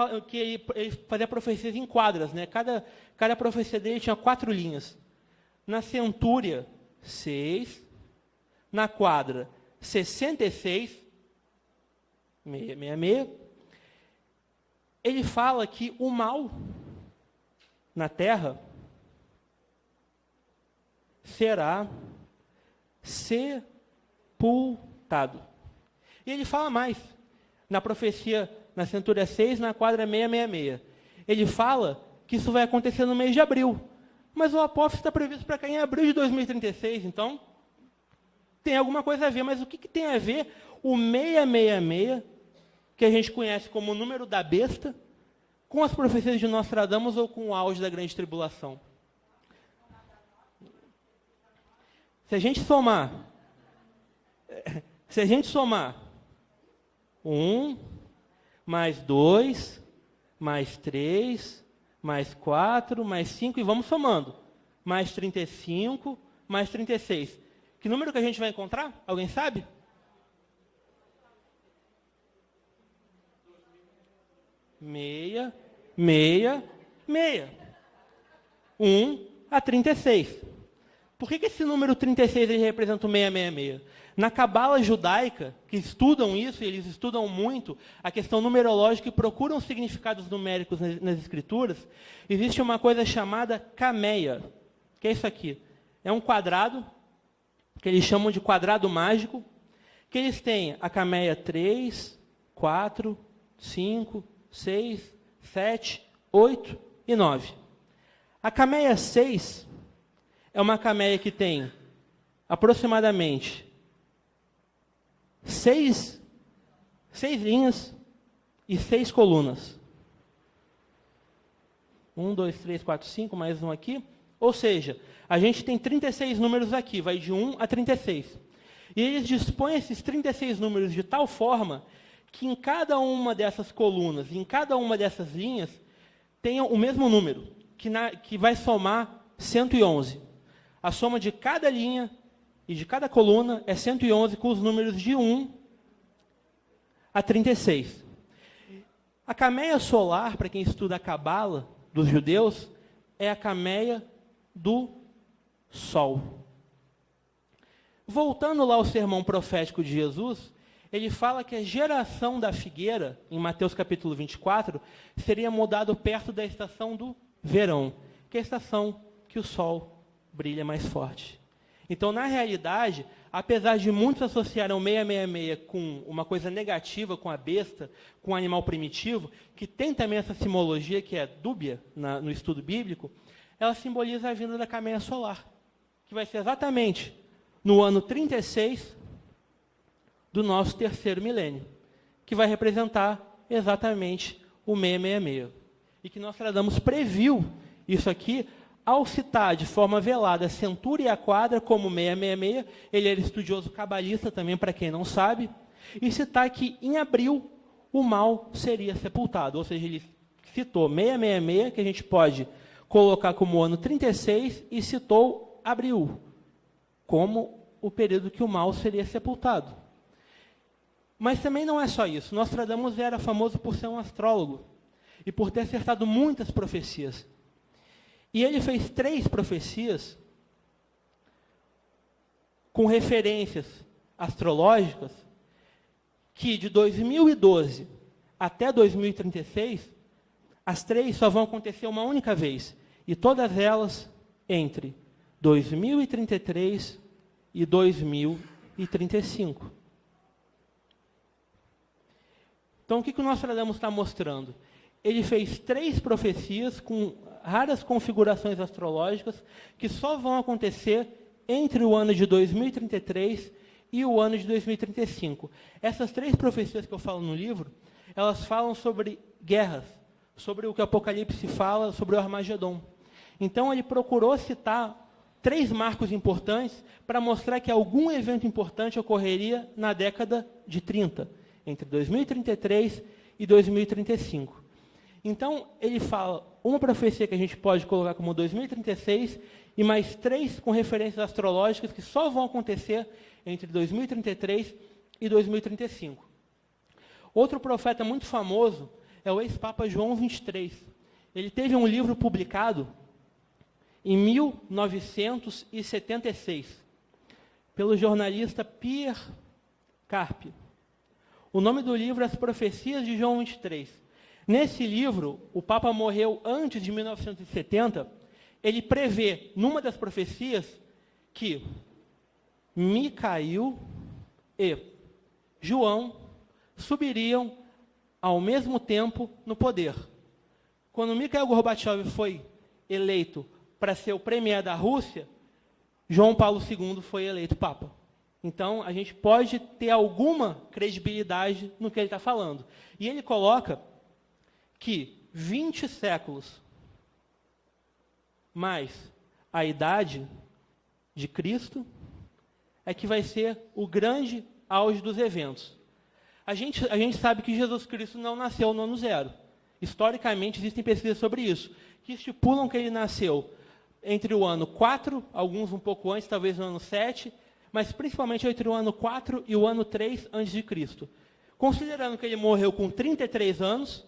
fazia profecias em quadras, né? Cada profecia dele tinha 4 linhas. Na centúria, 6. Na quadra, 66. 666. Ele fala que o mal na terra será sepultado. E ele fala mais, na profecia, na centúria 6, na quadra 666. Ele fala que isso vai acontecer no mês de abril. Mas o apóstolo está previsto para cair em abril de 2036, então tem alguma coisa a ver. Mas o que tem a ver o 666, que a gente conhece como o número da besta, com as profecias de Nostradamus ou com o auge da grande tribulação? Se a gente somar 1, mais 2, mais 3, mais 4, mais 5, e vamos somando. Mais 35, mais 36. Que número que a gente vai encontrar? Alguém sabe? 6, 6, 6. 1 a 36. Por que esse número 36 ele representa o 666? Na cabala judaica, que estudam isso, e eles estudam muito a questão numerológica e procuram significados numéricos nas escrituras, existe uma coisa chamada cameia, que é isso aqui. É um quadrado, que eles chamam de quadrado mágico, que eles têm a cameia 3, 4, 5, 6, 7, 8 e 9. A cameia 6 é uma cameia que tem aproximadamente 6 linhas e 6 colunas. 1, 2, 3, 4, 5, mais um aqui. Ou seja, a gente tem 36 números aqui, vai de 1 a 36. E eles dispõem esses 36 números de tal forma que em cada uma dessas colunas, em cada uma dessas linhas, tenha o mesmo número, que vai somar 111. A soma de cada linha e de cada coluna é 111, com os números de 1 a 36. A cameia solar, para quem estuda a cabala dos judeus, é a cameia do Sol. Voltando lá ao sermão profético de Jesus, ele fala que a geração da figueira, em Mateus capítulo 24, seria mudado perto da estação do verão, que é a estação que o sol brilha mais forte. Então, na realidade, apesar de muitos associarem o 666 com uma coisa negativa, com a besta, com o animal primitivo, que tem também essa simologia que é dúbia no estudo bíblico, ela simboliza a vinda da cameia solar, que vai ser exatamente no ano 36 do nosso 3º milênio, que vai representar exatamente o 666. E que Nostradamus previu isso aqui ao citar de forma velada a centúria e a quadra como 666, ele era estudioso cabalista também, para quem não sabe, e citar que em abril o mal seria sepultado. Ou seja, ele citou 666, que a gente pode colocar como ano 36, e citou abril como o período que o mal seria sepultado. Mas também não é só isso. Nostradamus era famoso por ser um astrólogo e por ter acertado muitas profecias. E ele fez 3 profecias com referências astrológicas que de 2012 até 2036, as 3 só vão acontecer uma única vez. E todas elas entre 2033 e 2035. Então, o que o Nostradamus está mostrando? Ele fez 3 profecias com raras configurações astrológicas que só vão acontecer entre o ano de 2033 e o ano de 2035. Essas 3 profecias que eu falo no livro, elas falam sobre guerras, sobre o que o Apocalipse fala, sobre o Armagedon. Então, ele procurou citar 3 marcos importantes para mostrar que algum evento importante ocorreria na década de 30, entre 2033 e 2035. Então, ele fala uma profecia que a gente pode colocar como 2036 e mais 3 com referências astrológicas que só vão acontecer entre 2033 e 2035. Outro profeta muito famoso é o ex-papa João XXIII. Ele teve um livro publicado em 1976 pelo jornalista Pierre Carpi. O nome do livro é As Profecias de João XXIII. Nesse livro, o Papa morreu antes de 1970, ele prevê, numa das profecias, que Micael e João subiriam ao mesmo tempo no poder. Quando Mikhail Gorbachev foi eleito para ser o premier da Rússia, João Paulo II foi eleito Papa. Então, a gente pode ter alguma credibilidade no que ele está falando. E ele coloca que 20 séculos mais a idade de Cristo é que vai ser o grande auge dos eventos. A gente sabe que Jesus Cristo não nasceu no ano 0. Historicamente, existem pesquisas sobre isso, que estipulam que ele nasceu entre o ano 4, alguns um pouco antes, talvez no ano 7, mas principalmente entre o ano 4 e o ano 3 a.C. Considerando que ele morreu com 33 anos,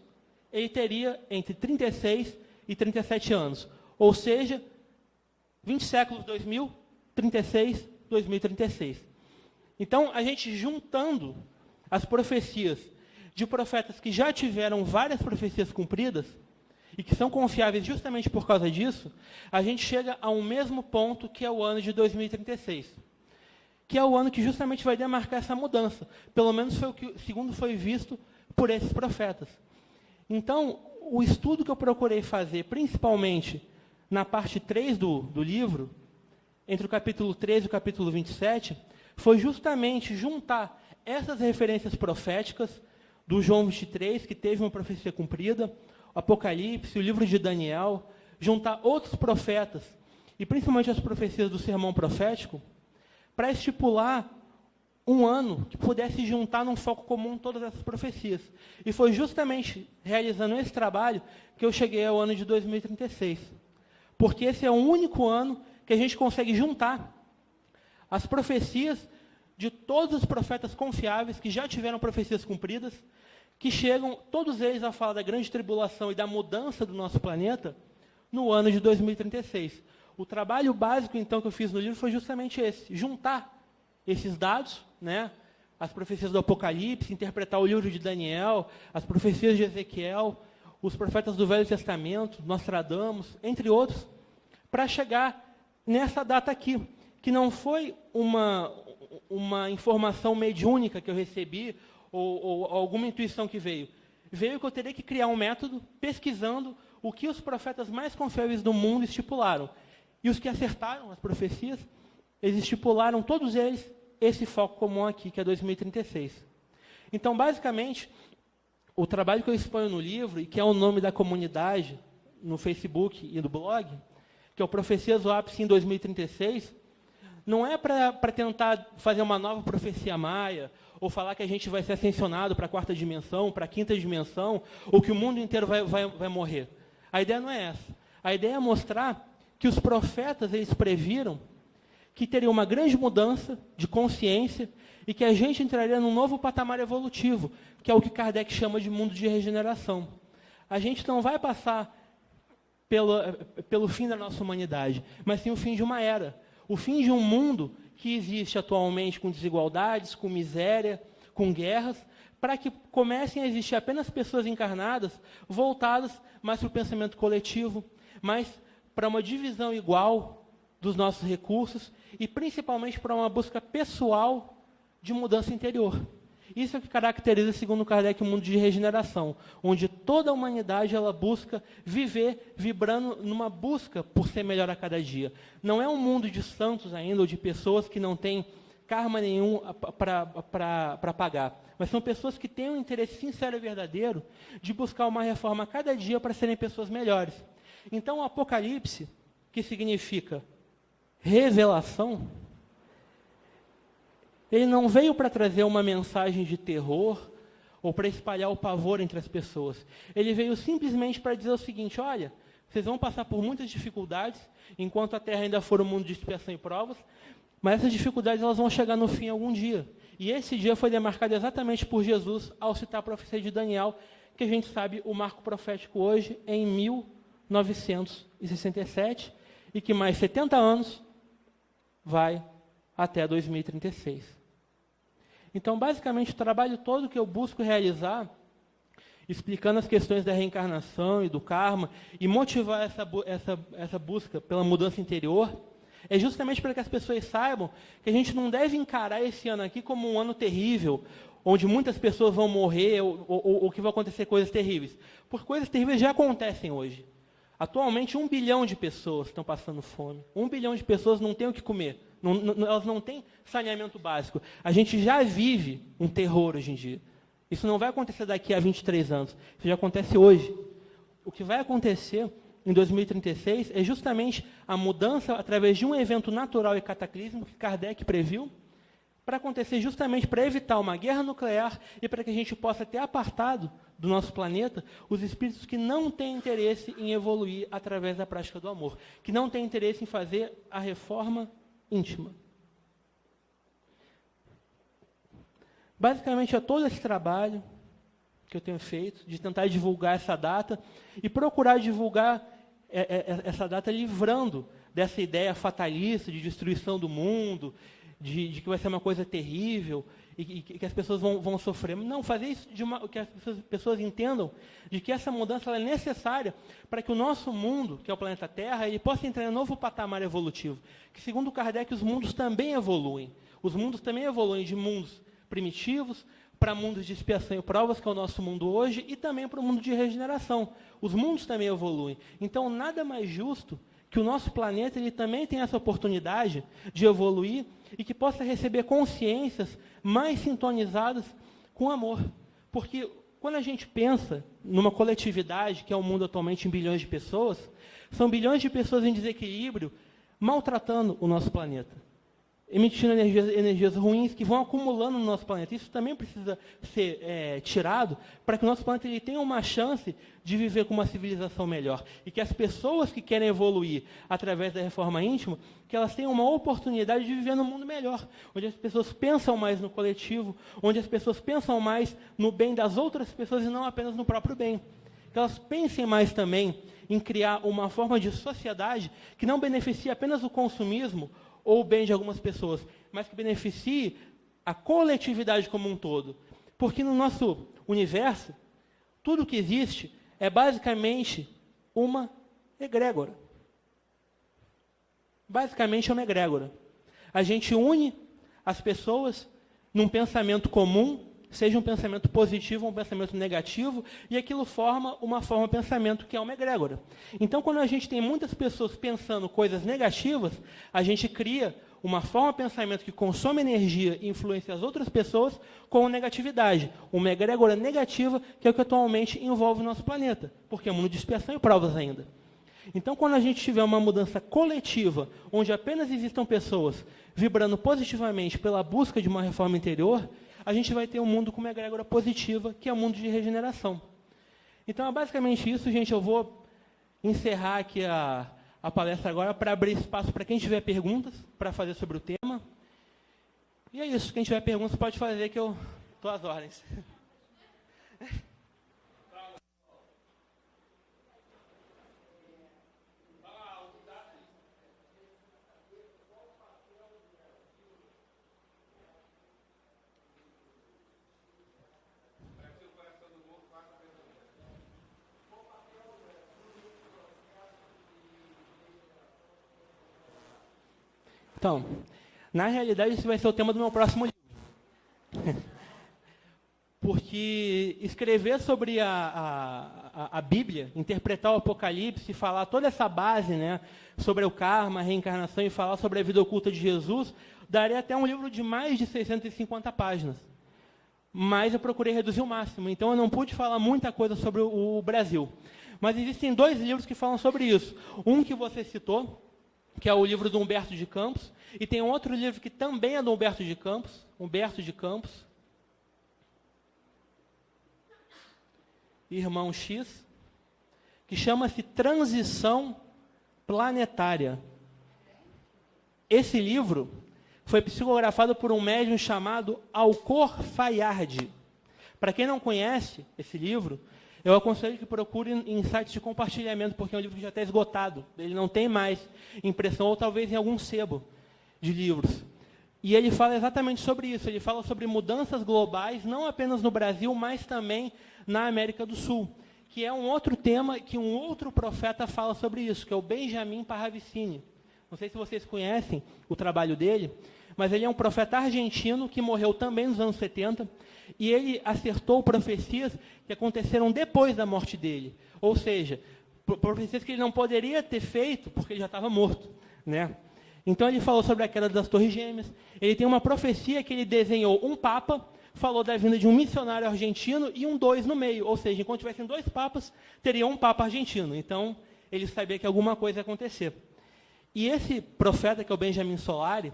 ele teria entre 36 e 37 anos. Ou seja, 20 séculos 2000, 36, 2036. Então, a gente juntando as profecias de profetas que já tiveram várias profecias cumpridas, e que são confiáveis justamente por causa disso, a gente chega a um mesmo ponto que é o ano de 2036. Que é o ano que justamente vai demarcar essa mudança. Pelo menos foi o que, segundo foi visto por esses profetas. Então, o estudo que eu procurei fazer, principalmente na parte 3 do livro, entre o capítulo 13 e o capítulo 27, foi justamente juntar essas referências proféticas do João 23, que teve uma profecia cumprida, o Apocalipse, o livro de Daniel, juntar outros profetas, e principalmente as profecias do sermão profético, para estipular um ano que pudesse juntar num foco comum todas essas profecias. E foi justamente realizando esse trabalho que eu cheguei ao ano de 2036. Porque esse é o único ano que a gente consegue juntar as profecias de todos os profetas confiáveis que já tiveram profecias cumpridas, que chegam, todos eles, a falar da grande tribulação e da mudança do nosso planeta no ano de 2036. O trabalho básico, então, que eu fiz no livro foi justamente esse, juntar esses dados, né, as profecias do Apocalipse, interpretar o livro de Daniel, as profecias de Ezequiel, os profetas do Velho Testamento, Nostradamus, entre outros, para chegar nessa data aqui, que não foi uma informação mediúnica que eu recebi, ou alguma intuição que veio. Veio que eu teria que criar um método pesquisando o que os profetas mais confiáveis do mundo estipularam. E os que acertaram as profecias, eles estipularam, todos eles, esse foco comum aqui, que é 2036. Então, basicamente, o trabalho que eu exponho no livro, e que é o nome da comunidade, no Facebook e no blog, que é o Profecias do Ápice em 2036, não é para tentar fazer uma nova profecia maia, ou falar que a gente vai ser ascensionado para a 4ª dimensão, para a 5ª dimensão, ou que o mundo inteiro vai morrer. A ideia não é essa. A ideia é mostrar que os profetas, eles previram que teria uma grande mudança de consciência e que a gente entraria num novo patamar evolutivo, que é o que Kardec chama de mundo de regeneração. A gente não vai passar pelo fim da nossa humanidade, mas sim o fim de uma era. O fim de um mundo que existe atualmente com desigualdades, com miséria, com guerras, para que comecem a existir apenas pessoas encarnadas, voltadas mais para o pensamento coletivo, mais para uma divisão igual dos nossos recursos e principalmente para uma busca pessoal de mudança interior. Isso é o que caracteriza, segundo Kardec, o mundo de regeneração, onde toda a humanidade ela busca viver vibrando numa busca por ser melhor a cada dia. Não é um mundo de santos ainda, ou de pessoas que não têm karma nenhum para pagar, mas são pessoas que têm um interesse sincero e verdadeiro de buscar uma reforma a cada dia para serem pessoas melhores. Então, o Apocalipse, que significa revelação, ele não veio para trazer uma mensagem de terror ou para espalhar o pavor entre as pessoas. Ele veio simplesmente para dizer o seguinte: olha, vocês vão passar por muitas dificuldades, enquanto a Terra ainda for um mundo de expiação e provas, mas essas dificuldades elas vão chegar no fim algum dia. E esse dia foi demarcado exatamente por Jesus ao citar a profecia de Daniel, que a gente sabe o marco profético hoje é em 1967, e que mais 70 anos vai até 2036. Então, basicamente, o trabalho todo que eu busco realizar, explicando as questões da reencarnação e do karma, e motivar essa busca pela mudança interior, é justamente para que as pessoas saibam que a gente não deve encarar esse ano aqui como um ano terrível, onde muitas pessoas vão morrer ou que vão acontecer coisas terríveis. Porque coisas terríveis já acontecem hoje. Atualmente, 1 bilhão de pessoas estão passando fome. 1 bilhão de pessoas não têm o que comer. Elas não têm saneamento básico. A gente já vive um terror hoje em dia. Isso não vai acontecer daqui a 23 anos. Isso já acontece hoje. O que vai acontecer em 2036 é justamente a mudança através de um evento natural e cataclísmico que Kardec previu, para acontecer justamente para evitar uma guerra nuclear e para que a gente possa ter apartado do nosso planeta os espíritos que não têm interesse em evoluir através da prática do amor, que não têm interesse em fazer a reforma íntima. Basicamente é todo esse trabalho que eu tenho feito, de tentar divulgar essa data e procurar divulgar essa data livrando dessa ideia fatalista de destruição do mundo, de que vai ser uma coisa terrível e que as pessoas vão sofrer. Não, fazer isso que as pessoas entendam de que essa mudança ela é necessária para que o nosso mundo, que é o planeta Terra, ele possa entrar em um novo patamar evolutivo. Que, segundo Kardec, os mundos também evoluem. Os mundos também evoluem de mundos primitivos para mundos de expiação e provas, que é o nosso mundo hoje, e também para o mundo de regeneração. Os mundos também evoluem. Então, nada mais justo que o nosso planeta ele também tenha essa oportunidade de evoluir e que possa receber consciências mais sintonizadas com amor. Porque quando a gente pensa numa coletividade, que é o mundo atualmente em bilhões de pessoas, são bilhões de pessoas em desequilíbrio, maltratando o nosso planeta, emitindo energias ruins que vão acumulando no nosso planeta. Isso também precisa ser tirado para que o nosso planeta ele tenha uma chance de viver com uma civilização melhor. E que as pessoas que querem evoluir através da reforma íntima, que elas tenham uma oportunidade de viver num mundo melhor, onde as pessoas pensam mais no coletivo, onde as pessoas pensam mais no bem das outras pessoas e não apenas no próprio bem. Que elas pensem mais também em criar uma forma de sociedade que não beneficie apenas o consumismo ou o bem de algumas pessoas, mas que beneficie a coletividade como um todo. Porque no nosso universo, tudo que existe é basicamente uma egrégora. Basicamente é uma egrégora. A gente une as pessoas num pensamento comum, seja um pensamento positivo ou um pensamento negativo, e aquilo forma uma forma de pensamento que é uma egrégora. Então, quando a gente tem muitas pessoas pensando coisas negativas, a gente cria uma forma de pensamento que consome energia e influencia as outras pessoas com negatividade. Uma egrégora negativa, que é o que atualmente envolve o nosso planeta, porque é um mundo de expiação e provas ainda. Então, quando a gente tiver uma mudança coletiva, onde apenas existam pessoas vibrando positivamente pela busca de uma reforma interior, a gente vai ter um mundo com uma egrégora positiva, que é o mundo de regeneração. Então, é basicamente isso, gente. Eu vou encerrar aqui a palestra agora para abrir espaço para quem tiver perguntas para fazer sobre o tema. E é isso. Quem tiver perguntas pode fazer, que eu estou às ordens. Então, na realidade, esse vai ser o tema do meu próximo livro. Porque escrever sobre a Bíblia, interpretar o Apocalipse, falar toda essa base, né, sobre o karma, a reencarnação e falar sobre a vida oculta de Jesus, daria até um livro de mais de 650 páginas. Mas eu procurei reduzir o máximo, então eu não pude falar muita coisa sobre o Brasil. Mas existem 2 livros que falam sobre isso. Um que você citou, que é o livro do Humberto de Campos, e tem um outro livro que também é do Humberto de Campos, Irmão X, que chama-se Transição Planetária. Esse livro foi psicografado por um médium chamado Alcor Fayard. Para quem não conhece esse livro, eu aconselho que procure em sites de compartilhamento, porque é um livro que já está esgotado. Ele não tem mais impressão, ou talvez em algum sebo de livros. E ele fala exatamente sobre isso. Ele fala sobre mudanças globais, não apenas no Brasil, mas também na América do Sul, que é um outro tema que um outro profeta fala sobre isso, que é o Benjamin Parravicini. Não sei se vocês conhecem o trabalho dele, mas ele é um profeta argentino que morreu também nos anos 70, e ele acertou profecias que aconteceram depois da morte dele. Ou seja, profecias que ele não poderia ter feito porque ele já estava morto, né? Então ele falou sobre a queda das Torres Gêmeas. Ele tem uma profecia que ele desenhou um papa, falou da vinda de um missionário argentino e um 2 no meio. Ou seja, enquanto tivessem 2 papas, teria um papa argentino. Então, ele sabia que alguma coisa ia acontecer. E esse profeta, que é o Benjamin Solari,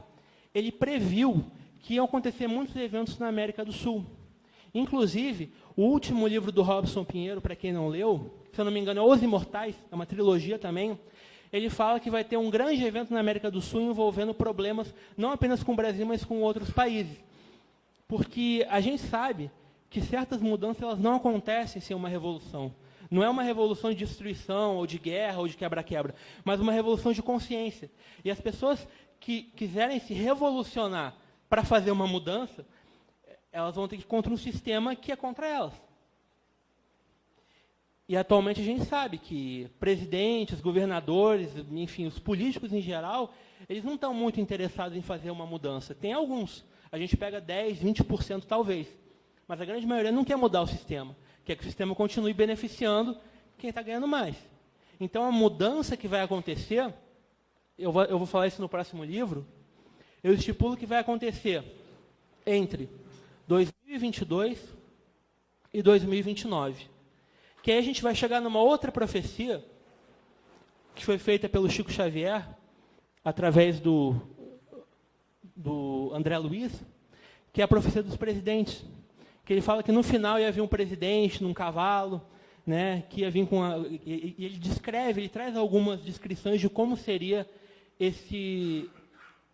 ele previu que iam acontecer muitos eventos na América do Sul. Inclusive, o último livro do Robson Pinheiro, para quem não leu, se eu não me engano, é Os Imortais, é uma trilogia também. Ele fala que vai ter um grande evento na América do Sul envolvendo problemas não apenas com o Brasil, mas com outros países. Porque a gente sabe que certas mudanças elas não acontecem sem uma revolução. Não é uma revolução de destruição, ou de guerra, ou de quebra-quebra, mas uma revolução de consciência. E as pessoas que quiserem se revolucionar para fazer uma mudança, elas vão ter que ir contra um sistema que é contra elas. E atualmente a gente sabe que presidentes, governadores, enfim, os políticos em geral, eles não estão muito interessados em fazer uma mudança. Tem alguns, a gente pega 10%, 20% talvez, mas a grande maioria não quer mudar o sistema, quer que o sistema continue beneficiando quem está ganhando mais. Então a mudança que vai acontecer, eu vou falar isso no próximo livro, eu estipulo que vai acontecer entre 2022 e 2029. Que aí a gente vai chegar numa outra profecia, que foi feita pelo Chico Xavier, através do André Luiz, que é a profecia dos presidentes. Que ele fala que no final ia vir um presidente num cavalo, né, que ia vir e ele descreve, ele traz algumas descrições de como seria esse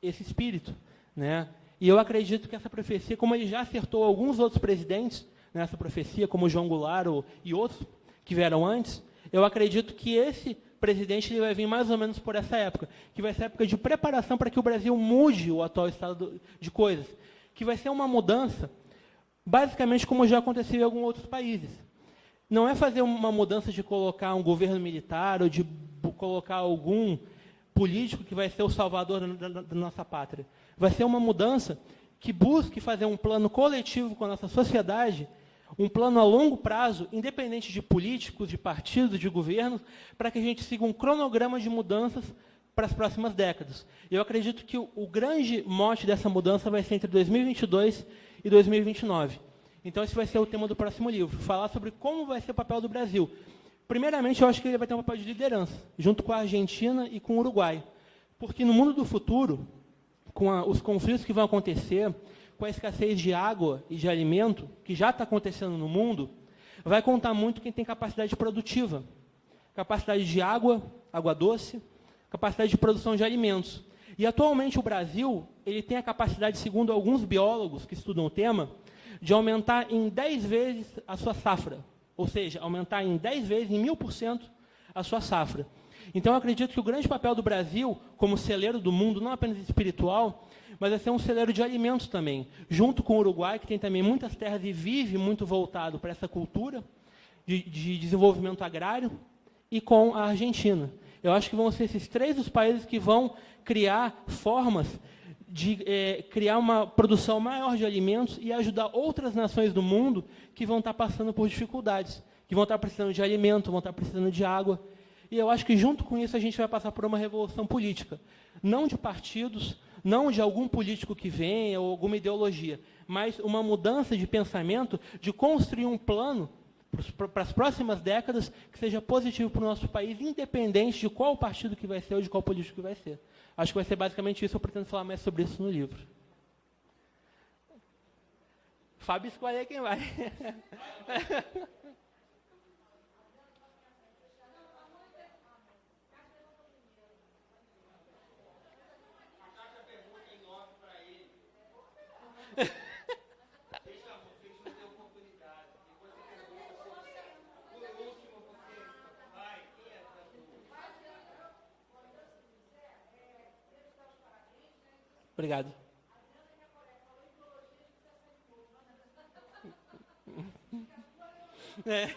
espírito, né? E eu acredito que essa profecia, como ele já acertou alguns outros presidentes nessa profecia, como João Goulart e outros que vieram antes, eu acredito que esse presidente ele vai vir mais ou menos por essa época, que vai ser a época de preparação para que o Brasil mude o atual estado de coisas, que vai ser uma mudança, basicamente como já aconteceu em alguns outros países. Não é fazer uma mudança de colocar um governo militar ou de colocar algum político que vai ser o salvador da nossa pátria. Vai ser uma mudança que busque fazer um plano coletivo com a nossa sociedade, um plano a longo prazo, independente de políticos, de partidos, de governos, para que a gente siga um cronograma de mudanças para as próximas décadas. Eu acredito que o grande mote dessa mudança vai ser entre 2022 e 2029. Então, esse vai ser o tema do próximo livro, falar sobre como vai ser o papel do Brasil. Primeiramente, eu acho que ele vai ter um papel de liderança, junto com a Argentina e com o Uruguai. Porque no mundo do futuro, com os conflitos que vão acontecer, com a escassez de água e de alimento, que já está acontecendo no mundo, vai contar muito quem tem capacidade produtiva. Capacidade de água doce, capacidade de produção de alimentos. E, atualmente, o Brasil ele tem a capacidade, segundo alguns biólogos que estudam o tema, de aumentar em 10 vezes a sua safra. Ou seja, aumentar em 10 vezes, em 1000%, a sua safra. Então, eu acredito que o grande papel do Brasil, como celeiro do mundo, não apenas espiritual, mas vai ser um celeiro de alimentos também, junto com o Uruguai, que tem também muitas terras e vive muito voltado para essa cultura de desenvolvimento agrário, e com a Argentina. Eu acho que vão ser esses 3 os países que vão criar formas de criar uma produção maior de alimentos e ajudar outras nações do mundo que vão estar passando por dificuldades, que vão estar precisando de alimento, vão estar precisando de água. E eu acho que, junto com isso, a gente vai passar por uma revolução política. Não de partidos, não de algum político que venha ou alguma ideologia, mas uma mudança de pensamento, de construir um plano para as próximas décadas que seja positivo para o nosso país, independente de qual partido que vai ser ou de qual político que vai ser. Acho que vai ser basicamente isso, eu pretendo falar mais sobre isso no livro. Fábio, escolhe aí quem vai. Obrigado. É.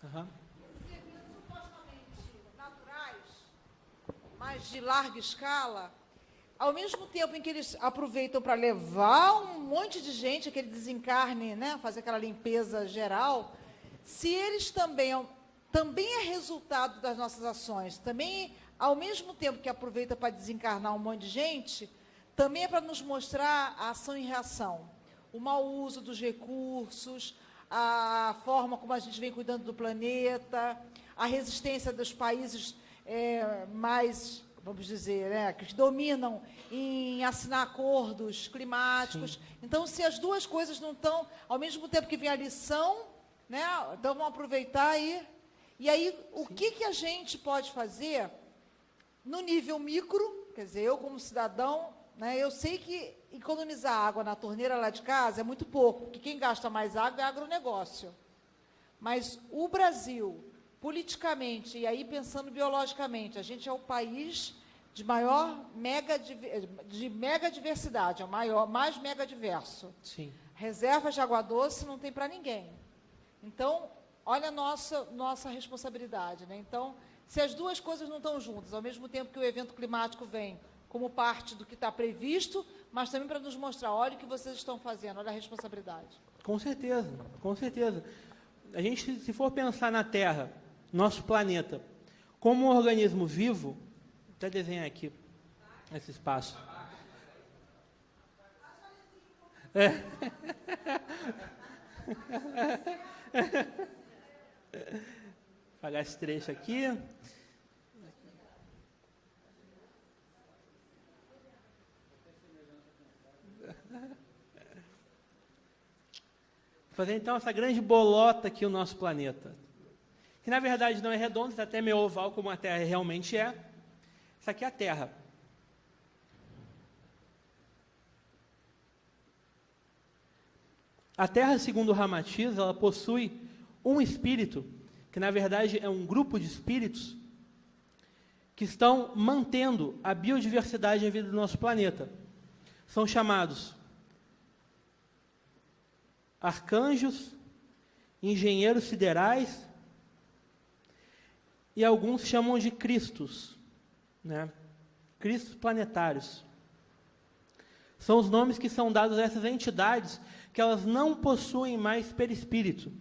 Uhum. Supostamente naturais, mas de larga escala, ao mesmo tempo em que eles aproveitam para levar um monte de gente, aquele desencarne, né, fazer aquela limpeza geral, se eles também é resultado das nossas ações, também, ao mesmo tempo que aproveita para desencarnar um monte de gente, também é para nos mostrar a ação e reação, o mau uso dos recursos, a forma como a gente vem cuidando do planeta, a resistência dos países mais, vamos dizer, né, que dominam em assinar acordos climáticos. Sim. Então, se as duas coisas não estão, ao mesmo tempo que vem a lição, né, então vamos aproveitar aí. E aí, o que a gente pode fazer no nível micro, quer dizer, eu como cidadão, né, eu sei que economizar água na torneira lá de casa é muito pouco, porque quem gasta mais água é agronegócio. Mas o Brasil, politicamente, e aí pensando biologicamente, a gente é o país de maior mega diversidade, é o maior, mais mega diverso. Sim. Reservas de água doce não tem para ninguém. Então, olha a nossa responsabilidade, né? Então, se as duas coisas não estão juntas, ao mesmo tempo que o evento climático vem como parte do que está previsto, mas também para nos mostrar, olha o que vocês estão fazendo, olha a responsabilidade. Com certeza, com certeza. A gente, se for pensar na Terra, nosso planeta, como um organismo vivo, vou até desenhar aqui esse espaço. Apagar esse trecho aqui. Fazer então essa grande bolota aqui o nosso planeta, que na verdade não é redondo, está até meio oval como a Terra realmente é. Isso aqui é a Terra. A Terra, segundo o Ramatiz, ela possui um espírito, que na verdade é um grupo de espíritos que estão mantendo a biodiversidade e a vida do nosso planeta. São chamados arcanjos, engenheiros siderais, e alguns chamam de cristos, né? Cristos planetários. São os nomes que são dados a essas entidades que elas não possuem mais perispírito.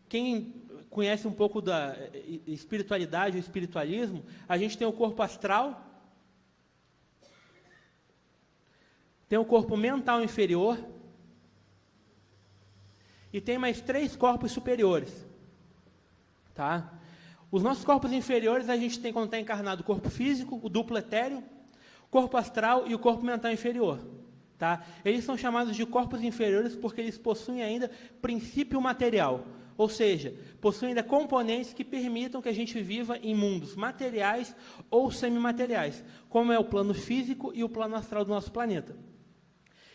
Quem conhece um pouco da espiritualidade, o espiritualismo, a gente tem o corpo astral, tem o corpo mental inferior, e tem mais 3 corpos superiores, tá? Os nossos corpos inferiores, a gente tem, quando está encarnado, o corpo físico, o duplo etéreo, o corpo astral e o corpo mental inferior, tá? Eles são chamados de corpos inferiores porque eles possuem ainda princípio material, ou seja, possuem ainda componentes que permitam que a gente viva em mundos materiais ou semimateriais, como é o plano físico e o plano astral do nosso planeta.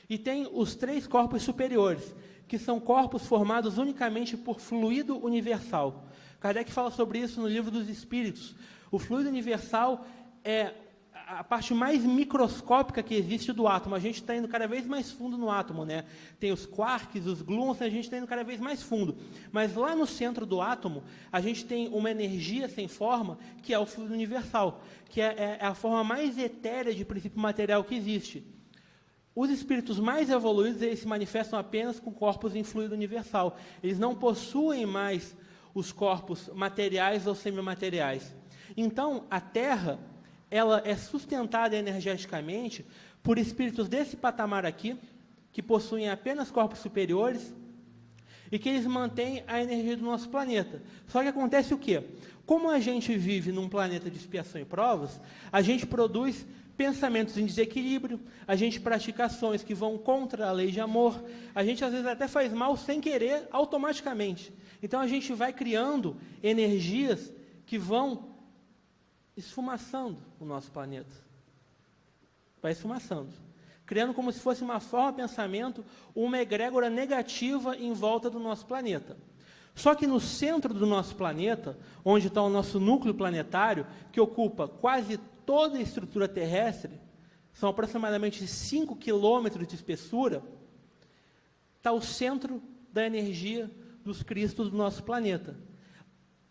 E tem os 3 corpos superiores, que são corpos formados unicamente por fluido universal. Kardec fala sobre isso no Livro dos Espíritos. O fluido universal é a parte mais microscópica que existe do átomo. A gente está indo cada vez mais fundo no átomo, né? Tem os quarks, os gluons, a gente está indo cada vez mais fundo. Mas lá no centro do átomo, a gente tem uma energia sem forma, que é o fluido universal, que é a forma mais etérea de princípio material que existe. Os espíritos mais evoluídos, eles se manifestam apenas com corpos em fluido universal. Eles não possuem mais os corpos materiais ou semimateriais. Então, a Terra, ela é sustentada energeticamente por espíritos desse patamar aqui, que possuem apenas corpos superiores, e que eles mantêm a energia do nosso planeta. Só que acontece o quê? Como a gente vive num planeta de expiação e provas, a gente produz pensamentos em desequilíbrio, a gente pratica ações que vão contra a lei de amor, a gente às vezes até faz mal sem querer, automaticamente. Então a gente vai criando energias que vão esfumaçando o nosso planeta. Vai esfumaçando. Criando como se fosse uma forma de pensamento, uma egrégora negativa em volta do nosso planeta. Só que no centro do nosso planeta, onde está o nosso núcleo planetário, que ocupa quase toda a estrutura terrestre, são aproximadamente 5 quilômetros de espessura, está o centro da energia dos cristos do nosso planeta.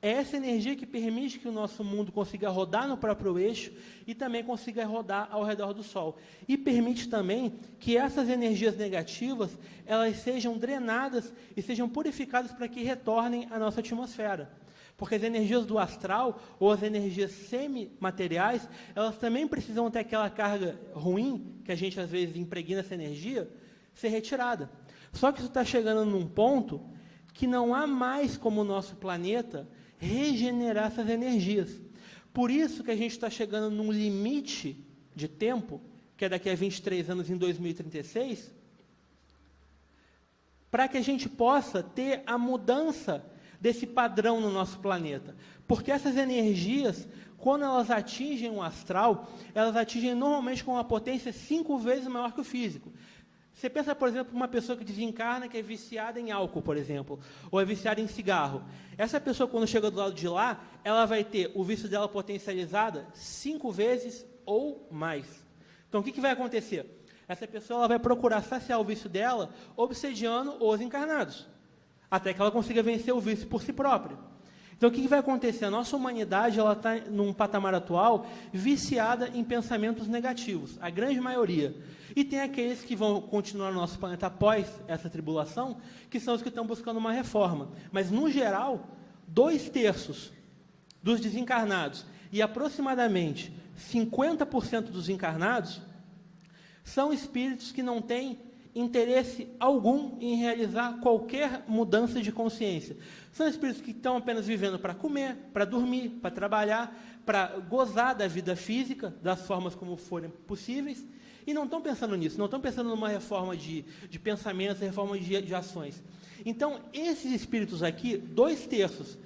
É essa energia que permite que o nosso mundo consiga rodar no próprio eixo e também consiga rodar ao redor do Sol. E permite também que essas energias negativas, elas sejam drenadas e sejam purificadas para que retornem à nossa atmosfera. Porque as energias do astral, ou as energias semimateriais, elas também precisam ter aquela carga ruim, que a gente às vezes impregna essa energia, ser retirada. Só que isso está chegando num ponto que não há mais como o nosso planeta regenerar essas energias. Por isso que a gente está chegando num limite de tempo, que é daqui a 23 anos, em 2036, para que a gente possa ter a mudança desse padrão no nosso planeta. Porque essas energias, quando elas atingem o astral, elas atingem normalmente com uma potência 5 vezes maior que o físico. Você pensa, por exemplo, uma pessoa que desencarna, que é viciada em álcool, por exemplo, ou é viciada em cigarro. Essa pessoa, quando chega do lado de lá, ela vai ter o vício dela potencializada 5 vezes ou mais. Então, o que vai acontecer? Essa pessoa ela vai procurar saciar o vício dela, obsediando os encarnados, até que ela consiga vencer o vício por si própria. Então, o que vai acontecer? A nossa humanidade está num patamar atual viciada em pensamentos negativos, a grande maioria. E tem aqueles que vão continuar no nosso planeta após essa tribulação, que são os que estão buscando uma reforma. Mas, no geral, 2/3 dos desencarnados e aproximadamente 50% dos encarnados são espíritos que não têm interesse algum em realizar qualquer mudança de consciência. São espíritos que estão apenas vivendo para comer, para dormir, para trabalhar, para gozar da vida física, das formas como forem possíveis, e não estão pensando nisso, não estão pensando numa reforma de pensamentos, reforma de ações. Então, esses espíritos aqui, 2/3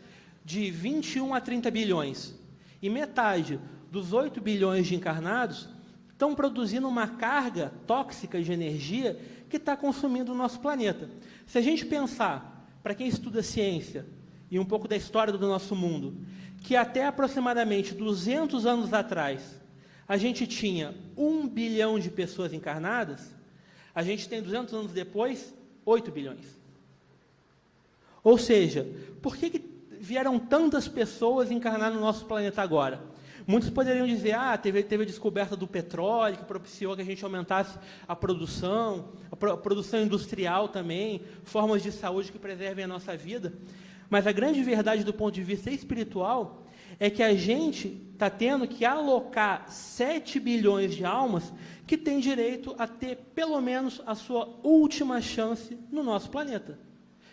de 21 a 30 bilhões, e metade dos 8 bilhões de encarnados, estão produzindo uma carga tóxica de energia que está consumindo o nosso planeta. Se a gente pensar, para quem estuda ciência e um pouco da história do nosso mundo, que até aproximadamente 200 anos atrás, a gente tinha 1 bilhão de pessoas encarnadas, a gente tem 200 anos depois, 8 bilhões. Ou seja, por que vieram tantas pessoas encarnar no nosso planeta agora? Muitos poderiam dizer, teve a descoberta do petróleo, que propiciou que a gente aumentasse a produção industrial também, formas de saúde que preservem a nossa vida. Mas a grande verdade do ponto de vista espiritual é que a gente está tendo que alocar 7 bilhões de almas que têm direito a ter, pelo menos, a sua última chance no nosso planeta.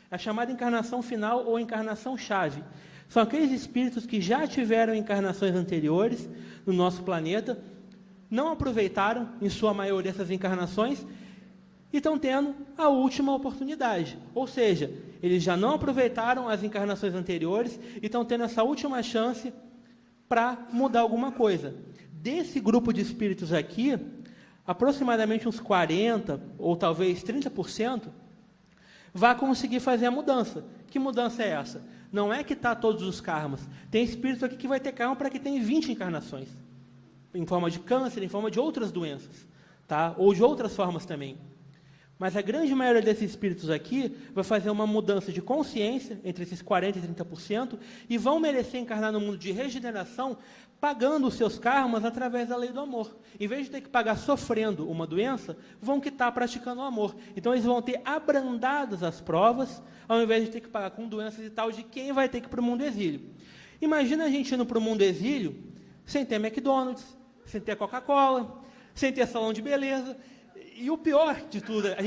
A chamada encarnação final ou encarnação chave. São aqueles espíritos que já tiveram encarnações anteriores no nosso planeta, não aproveitaram, em sua maioria, essas encarnações, e estão tendo a última oportunidade. Ou seja, eles já não aproveitaram as encarnações anteriores e estão tendo essa última chance para mudar alguma coisa. Desse grupo de espíritos aqui, aproximadamente uns 40% ou talvez 30% vai conseguir fazer a mudança. Que mudança é essa? Não é quitar todos os karmas. Tem espírito aqui que vai ter karma para que tenha 20 encarnações. Em forma de câncer, em forma de outras doenças. Tá? Ou de outras formas também. Mas a grande maioria desses espíritos aqui vai fazer uma mudança de consciência entre esses 40% e 30% e vão merecer encarnar no mundo de regeneração pagando os seus karmas através da lei do amor. Em vez de ter que pagar sofrendo uma doença, vão quitar praticando o amor. Então eles vão ter abrandadas as provas, ao invés de ter que pagar com doenças e tal, de quem vai ter que ir para o mundo exílio. Imagina a gente indo para o mundo exílio sem ter McDonald's, sem ter Coca-Cola, sem ter salão de beleza. E o pior de tudo, a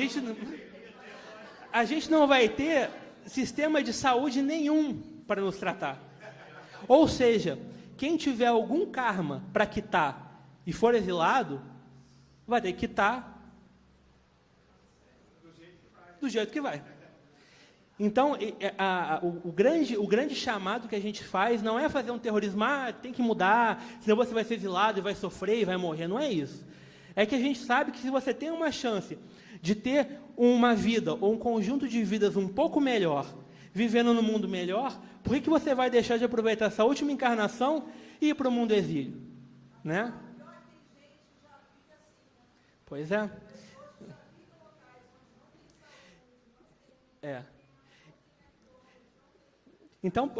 gente não vai ter sistema de saúde nenhum para nos tratar. Ou seja, quem tiver algum karma para quitar e for exilado, vai ter que quitar do jeito que vai. Então, o grande chamado que a gente faz não é fazer um terrorismo, tem que mudar, senão você vai ser exilado e vai sofrer e vai morrer. Não é isso. É que a gente sabe que se você tem uma chance de ter uma vida ou um conjunto de vidas um pouco melhor, vivendo no mundo melhor, por que você vai deixar de aproveitar essa última encarnação e ir para o mundo exílio? Né? Pois é. Então,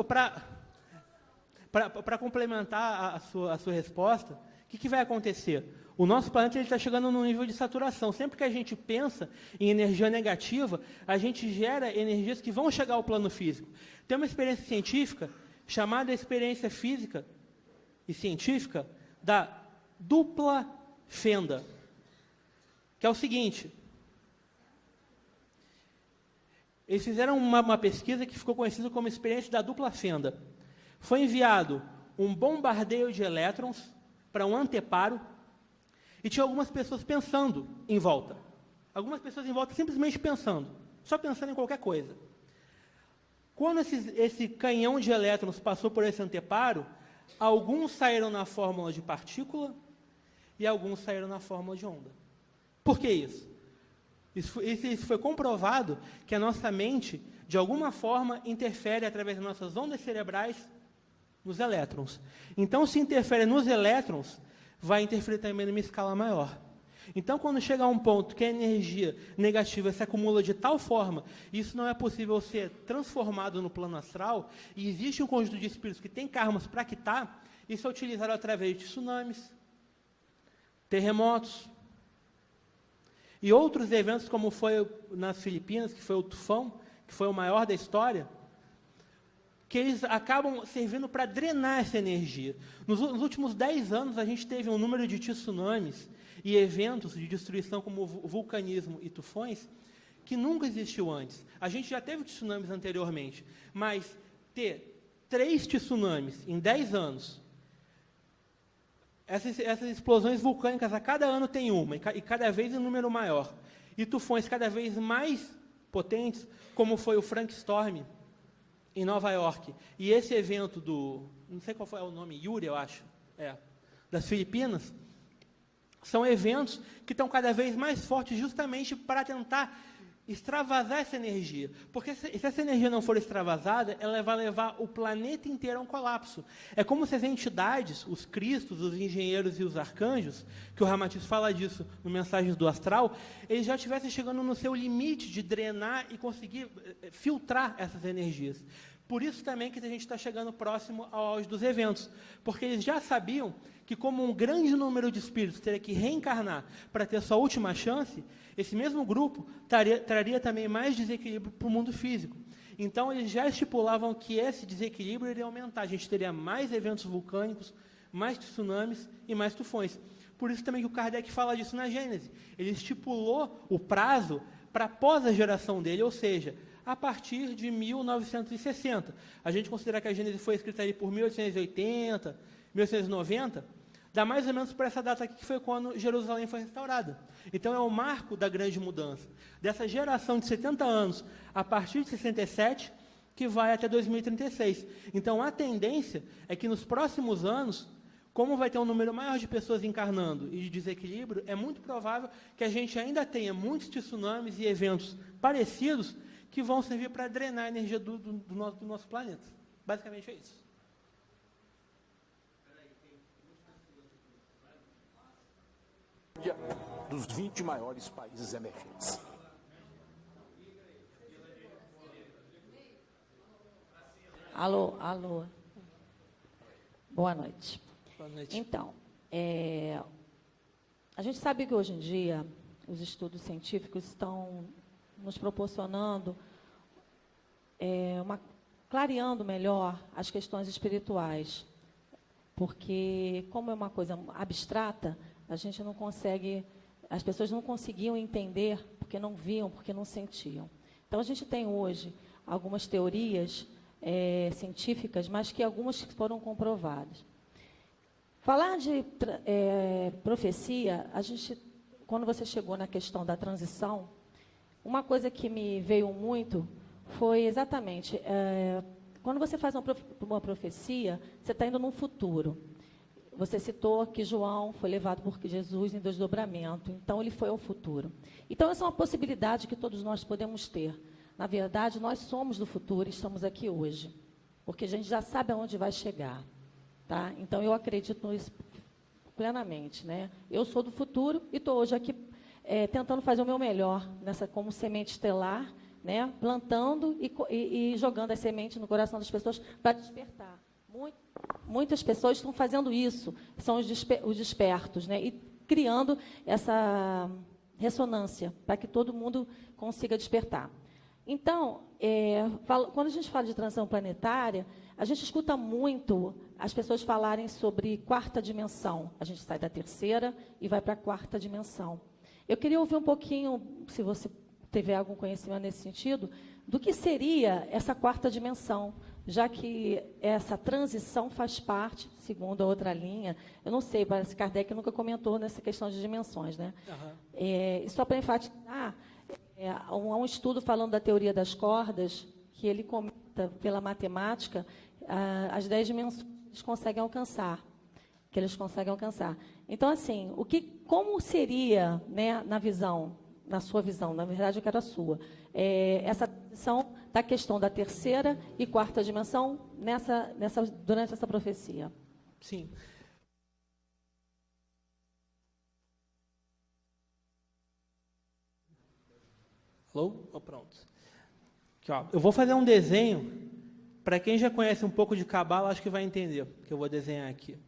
para complementar a sua resposta, o que vai acontecer? O nosso planeta está chegando num nível de saturação. Sempre que a gente pensa em energia negativa, a gente gera energias que vão chegar ao plano físico. Tem uma experiência científica chamada experiência física e científica da dupla fenda, que é o seguinte: eles fizeram uma pesquisa que ficou conhecida como experiência da dupla fenda. Foi enviado um bombardeio de elétrons para um anteparo e tinha algumas pessoas pensando em volta. Algumas pessoas em volta simplesmente pensando, só pensando em qualquer coisa. Quando esse canhão de elétrons passou por esse anteparo, alguns saíram na fórmula de partícula e alguns saíram na fórmula de onda. Por que isso? Isso foi comprovado que a nossa mente, de alguma forma, interfere através das nossas ondas cerebrais nos elétrons. Então, se interfere nos elétrons, vai interferir também numa escala maior. Então, quando chega a um ponto que a energia negativa se acumula de tal forma, isso não é possível ser transformado no plano astral, e existe um conjunto de espíritos que tem karmas para quitar, isso é utilizado através de tsunamis, terremotos, e outros eventos, como foi nas Filipinas, que foi o tufão, que foi o maior da história, que eles acabam servindo para drenar essa energia. Nos últimos 10 anos, a gente teve um número de tsunamis e eventos de destruição, como vulcanismo e tufões, que nunca existiu antes. A gente já teve tsunamis anteriormente, mas ter 3 tsunamis em 10 anos, essas explosões vulcânicas, a cada ano tem uma, e cada vez em número maior, e tufões cada vez mais potentes, como foi o Frank Storm, em Nova York, e esse evento não sei qual foi o nome, Yuri, eu acho, das Filipinas, são eventos que estão cada vez mais fortes justamente para tentar extravasar essa energia. Porque se essa energia não for extravasada, ela vai levar o planeta inteiro a um colapso. É como se as entidades, os cristos, os engenheiros e os arcanjos, que o Ramatiz fala disso no Mensagens do Astral, eles já estivessem chegando no seu limite de drenar e conseguir filtrar essas energias. Por isso também que a gente está chegando próximo ao auge dos eventos, porque eles já sabiam que, como um grande número de espíritos teria que reencarnar para ter sua última chance, esse mesmo grupo traria também mais desequilíbrio para o mundo físico. Então, eles já estipulavam que esse desequilíbrio iria aumentar. A gente teria mais eventos vulcânicos, mais tsunamis e mais tufões. Por isso também que o Kardec fala disso na Gênese. Ele estipulou o prazo para após a geração dele, ou seja, a partir de 1960. A gente considera que a Gênese foi escrita ali por 1880, 1890, dá mais ou menos para essa data aqui, que foi quando Jerusalém foi restaurada. Então, é o marco da grande mudança, dessa geração de 70 anos, a partir de 67, que vai até 2036. Então, a tendência é que nos próximos anos, como vai ter um número maior de pessoas encarnando e de desequilíbrio, é muito provável que a gente ainda tenha muitos tsunamis e eventos parecidos que vão servir para drenar a energia do nosso planeta. Basicamente é isso. Dos 20 maiores países emergentes. Alô, alô. Boa noite. Boa noite. Então, a gente sabe que hoje em dia os estudos científicos estão nos proporcionando, clareando melhor as questões espirituais, porque como é uma coisa abstrata, a gente não consegue, as pessoas não conseguiam entender porque não viam, porque não sentiam. Então a gente tem hoje algumas teorias científicas, mas que algumas foram comprovadas. Falar de profecia, quando você chegou na questão da transição, uma coisa que me veio muito foi exatamente, quando você faz uma profecia, você está indo num futuro. Você citou que João foi levado por Jesus em desdobramento, então ele foi ao futuro. Então essa é uma possibilidade que todos nós podemos ter. Na verdade, nós somos do futuro e estamos aqui hoje, porque a gente já sabe aonde vai chegar. Tá? Então, eu acredito nisso plenamente. Né? Eu sou do futuro e estou hoje aqui tentando fazer o meu melhor, como semente estelar, né? Plantando e jogando as sementes no coração das pessoas para despertar. Muitas pessoas estão fazendo isso, são os despertos, né? E criando essa ressonância para que todo mundo consiga despertar. Então, quando a gente fala de transição planetária, a gente escuta muito as pessoas falarem sobre quarta dimensão. A gente sai da terceira e vai para a quarta dimensão. Eu queria ouvir um pouquinho, se você tiver algum conhecimento nesse sentido, do que seria essa quarta dimensão, já que essa transição faz parte, segundo a outra linha, eu não sei, parece que Kardec nunca comentou nessa questão de dimensões, né? Uhum. Só para enfatizar, há um estudo falando da teoria das cordas, que ele comenta pela matemática, as 10 dimensões que eles conseguem alcançar. Então, assim, como seria, né, na sua visão, na verdade eu quero a sua, essa transição da questão da terceira e quarta dimensão durante essa profecia? Sim. Alô? Oh, pronto. Aqui, ó. Eu vou fazer um desenho. Para quem já conhece um pouco de cabala, acho que vai entender o que eu vou desenhar aqui.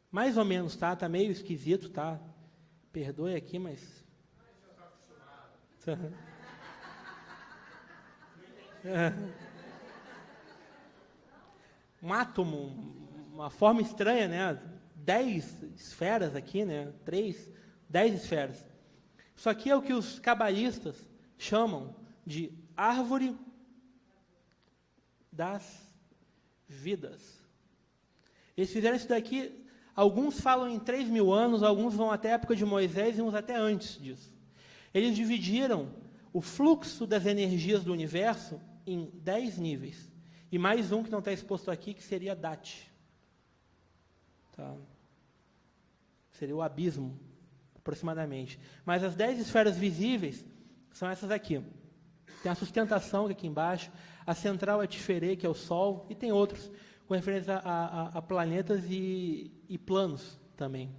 Mais ou menos, tá? Tá meio esquisito, tá? Perdoe aqui, mas... Um átomo, uma forma estranha, né? 10 esferas aqui, né? 10 esferas. Isso aqui é o que os cabalistas chamam de árvore das vidas. Eles fizeram isso daqui, alguns falam em 3.000 anos, alguns vão até a época de Moisés e uns até antes disso. Eles dividiram o fluxo das energias do universo em 10 níveis. E mais um que não está exposto aqui, que seria Dat. Tá? Seria o abismo, aproximadamente. Mas as 10 esferas visíveis são essas aqui. Tem a sustentação, que é aqui embaixo, a central é Tiferet, que é o Sol, e tem outros com referência a planetas e planos também.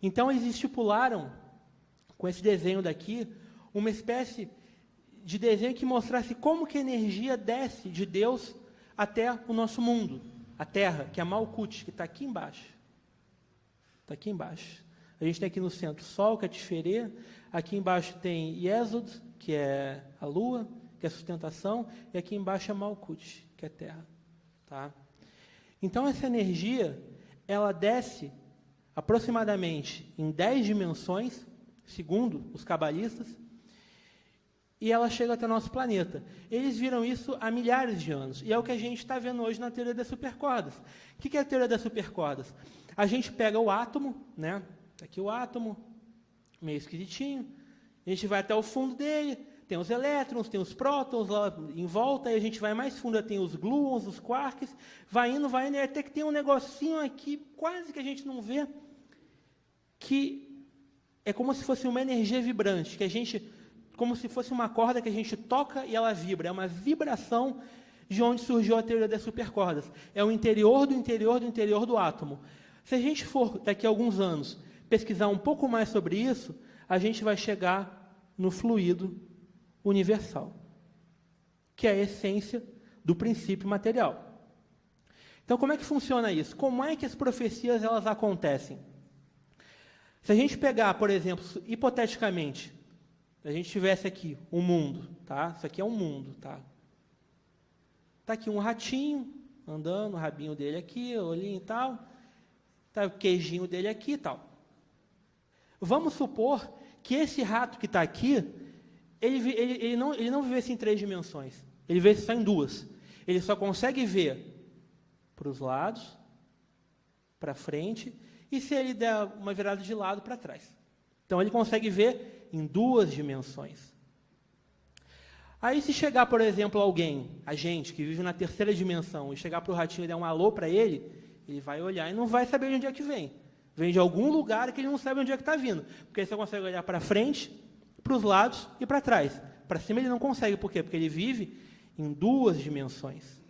Então, eles estipularam, com esse desenho daqui, uma espécie de desenho que mostrasse como que a energia desce de Deus até o nosso mundo, a Terra, que é Malkuth, que está aqui embaixo. Está aqui embaixo. A gente tem aqui no centro o Sol, que é Tiferet, aqui embaixo tem Yesod, que é a Lua, que é a sustentação, e aqui embaixo é Malkuth, que é a Terra. Tá? Então, essa energia, ela desce aproximadamente em 10 dimensões, segundo os cabalistas, e ela chega até o nosso planeta. Eles viram isso há milhares de anos, e é o que a gente está vendo hoje na teoria das supercordas. O que é a teoria das supercordas? A gente pega o átomo, né? Aqui o átomo, meio esquisitinho, a gente vai até o fundo dele, tem os elétrons, tem os prótons lá em volta, e a gente vai mais fundo, tem os gluons, os quarks, vai indo, e até que tem um negocinho aqui, quase que a gente não vê, que é como se fosse uma energia vibrante, como se fosse uma corda que a gente toca e ela vibra, é uma vibração de onde surgiu a teoria das supercordas. É o interior do interior do interior do átomo. Se a gente for, daqui a alguns anos, pesquisar um pouco mais sobre isso, a gente vai chegar no fluido universal. que é a essência do princípio material. Então, como é que funciona isso? Como é que as profecias elas acontecem? Se a gente pegar, por exemplo, hipoteticamente, se a gente tivesse aqui um mundo, tá? Isso aqui é um mundo, tá? Tá aqui um ratinho andando, o rabinho dele aqui, o olhinho e tal, tá o queijinho dele aqui e tal. Vamos supor que esse rato que está aqui, ele não vivesse em 3 dimensões, ele vivesse só em 2. Ele só consegue ver para os lados, para frente, e se ele der uma virada de lado, para trás. Então, ele consegue ver em 2 dimensões. Aí, se chegar, por exemplo, alguém, a gente, que vive na 3ª dimensão, e chegar para o ratinho e der um alô para ele vai olhar e não vai saber de onde é que vem. Vem de algum lugar que ele não sabe onde é que está vindo. Porque ele só consegue olhar para frente, para os lados e para trás. Para cima ele não consegue. Por quê? Porque ele vive em 2 dimensões.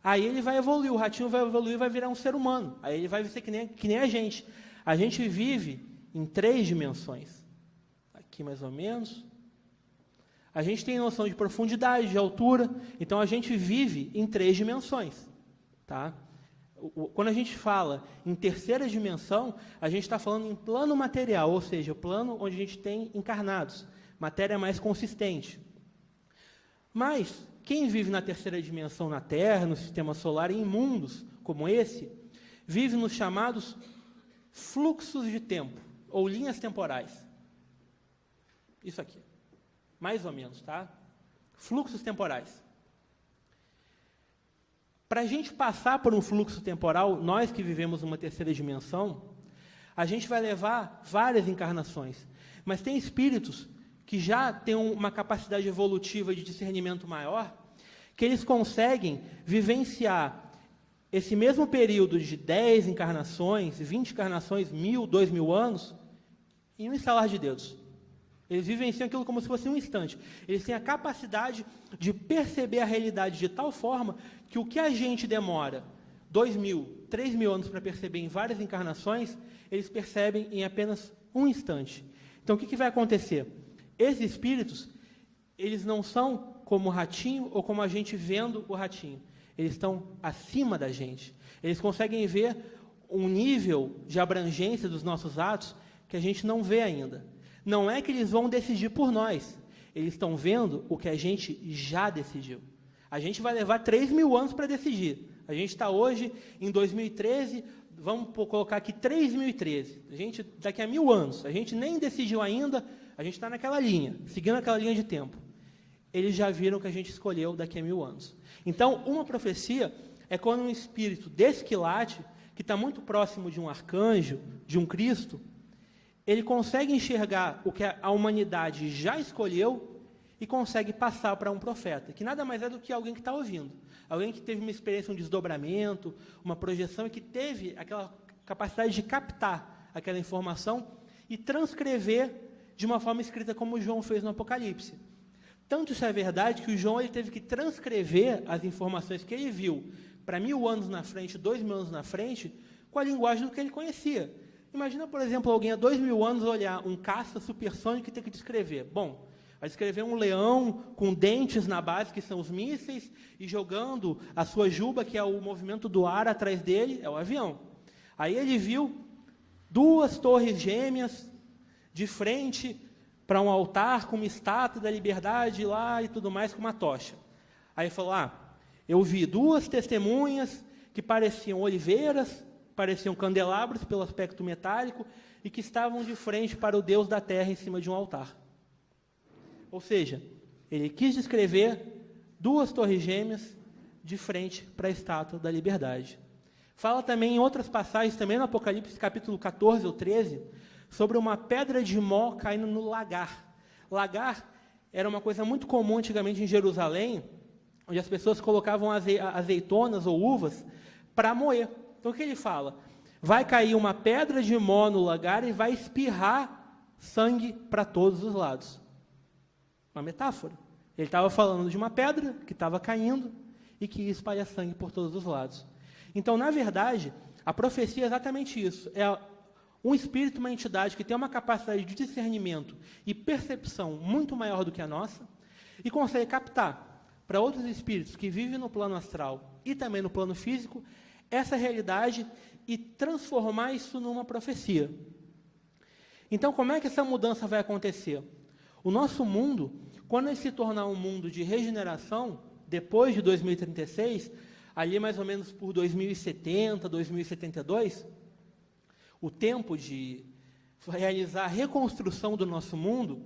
Aí ele vai evoluir, o ratinho vai evoluir e vai virar um ser humano. Aí ele vai ser que nem a gente. A gente vive em 3 dimensões. Aqui mais ou menos. A gente tem noção de profundidade, de altura. Então a gente vive em 3 dimensões. Tá? Quando a gente fala em 3ª dimensão, a gente está falando em plano material, ou seja, o plano onde a gente tem encarnados. Matéria mais consistente. Mas quem vive na 3ª dimensão na Terra, no sistema solar, em mundos como esse, vive nos chamados fluxos de tempo, ou linhas temporais. Isso aqui. Mais ou menos, tá? Fluxos temporais. Para a gente passar por um fluxo temporal, nós que vivemos numa 3ª dimensão, a gente vai levar várias encarnações. Mas tem espíritos que já têm uma capacidade evolutiva de discernimento maior, que eles conseguem vivenciar esse mesmo período de 10 encarnações, 20 encarnações, 1000, 2000 anos, em um estalar de dedos. Eles vivenciam aquilo como se fosse um instante. Eles têm a capacidade de perceber a realidade de tal forma que o que a gente demora 2000, 3000 anos para perceber em várias encarnações, eles percebem em apenas um instante. Então, o que vai acontecer? Esses espíritos, eles não são como o ratinho ou como a gente vendo o ratinho. Eles estão acima da gente. Eles conseguem ver um nível de abrangência dos nossos atos que a gente não vê ainda. Não é que eles vão decidir por nós. Eles estão vendo o que a gente já decidiu. A gente vai levar 3000 anos para decidir. A gente está hoje em 2013, vamos colocar aqui 3013. A gente, daqui a 1000 anos, a gente nem decidiu ainda, a gente está naquela linha, seguindo aquela linha de tempo. Eles já viram que a gente escolheu daqui a 1000 anos. Então, uma profecia é quando um espírito desse quilate, que está muito próximo de um arcanjo, de um Cristo, ele consegue enxergar o que a humanidade já escolheu e consegue passar para um profeta, que nada mais é do que alguém que está ouvindo. Alguém que teve uma experiência, um desdobramento, uma projeção e que teve aquela capacidade de captar aquela informação e transcrever de uma forma escrita como João fez no Apocalipse. Tanto isso é verdade que o João ele teve que transcrever as informações que ele viu para 1000 anos na frente, 2000 anos na frente, com a linguagem do que ele conhecia. Imagina, por exemplo, alguém há 2000 anos olhar um caça supersônico e ter que descrever. Bom, vai descrever um leão com dentes na base, que são os mísseis, e jogando a sua juba, que é o movimento do ar atrás dele, é o avião. Aí ele viu 2 torres gêmeas de frente para um altar com uma estátua da liberdade lá e tudo mais, com uma tocha. Aí ele falou, eu vi 2 testemunhas que pareciam oliveiras, pareciam candelabros pelo aspecto metálico e que estavam de frente para o Deus da terra em cima de um altar. Ou seja, ele quis descrever 2 torres gêmeas de frente para a estátua da liberdade. Fala também em outras passagens, também no Apocalipse, capítulo 14 ou 13, sobre uma pedra de mó caindo no lagar. Lagar era uma coisa muito comum antigamente em Jerusalém, onde as pessoas colocavam azeitonas ou uvas para moer. Então, o que ele fala? Vai cair uma pedra de mó no lagar e vai espirrar sangue para todos os lados. Uma metáfora. Ele estava falando de uma pedra que estava caindo e que ia espalhar sangue por todos os lados. Então, na verdade, a profecia é exatamente isso. É um espírito, uma entidade que tem uma capacidade de discernimento e percepção muito maior do que a nossa e consegue captar para outros espíritos que vivem no plano astral e também no plano físico, essa realidade e transformar isso numa profecia. Então, como é que essa mudança vai acontecer? O nosso mundo, quando ele se tornar um mundo de regeneração, depois de 2036, ali mais ou menos por 2070, 2072, o tempo de realizar a reconstrução do nosso mundo,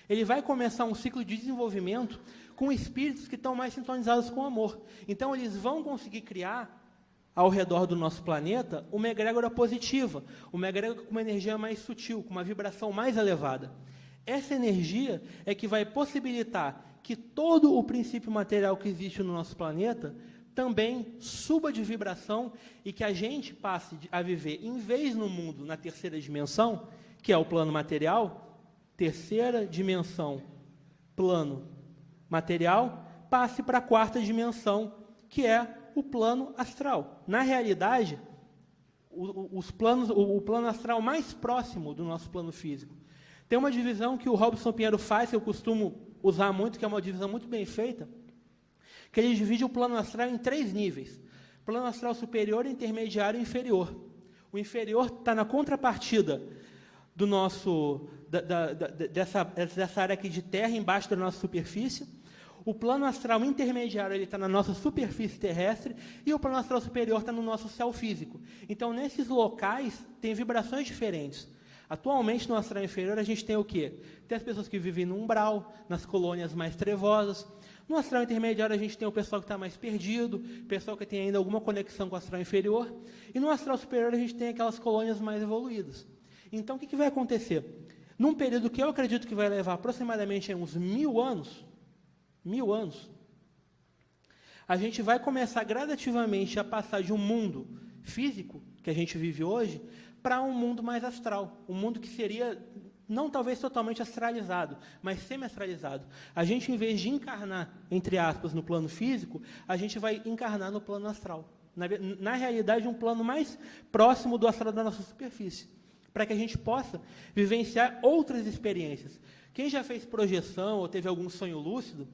ele vai começar um ciclo de desenvolvimento com espíritos que estão mais sintonizados com o amor. Então, eles vão conseguir criar, ao redor do nosso planeta, uma egrégora positiva, uma egrégora com uma energia mais sutil, com uma vibração mais elevada. Essa energia é que vai possibilitar que todo o princípio material que existe no nosso planeta também suba de vibração e que a gente passe a viver, em vez no mundo, na terceira dimensão, que é o plano material, terceira dimensão, plano material, passe para a quarta dimensão, que é o plano astral. Na realidade, o plano astral mais próximo do nosso plano físico. Tem uma divisão que o Robson Pinheiro faz, que eu costumo usar muito, que é uma divisão muito bem feita, que ele divide o plano astral em 3 níveis. Plano astral superior, intermediário e inferior. O inferior está na contrapartida do nosso, dessa área aqui de terra, embaixo da nossa superfície. O plano astral intermediário está na nossa superfície terrestre e o plano astral superior está no nosso céu físico. Então, nesses locais, tem vibrações diferentes. Atualmente, no astral inferior, a gente tem o quê? Tem as pessoas que vivem no umbral, nas colônias mais trevosas. No astral intermediário, a gente tem o pessoal que está mais perdido, o pessoal que tem ainda alguma conexão com o astral inferior. E no astral superior, a gente tem aquelas colônias mais evoluídas. Então, o que vai acontecer? Num período que eu acredito que vai levar aproximadamente uns 1000 anos, a gente vai começar gradativamente a passar de um mundo físico, que a gente vive hoje, para um mundo mais astral. Um mundo que seria, não talvez totalmente astralizado, mas semi-astralizado. A gente, em vez de encarnar, entre aspas, no plano físico, a gente vai encarnar no plano astral. Na realidade, um plano mais próximo do astral da nossa superfície, para que a gente possa vivenciar outras experiências. Quem já fez projeção ou teve algum sonho lúcido,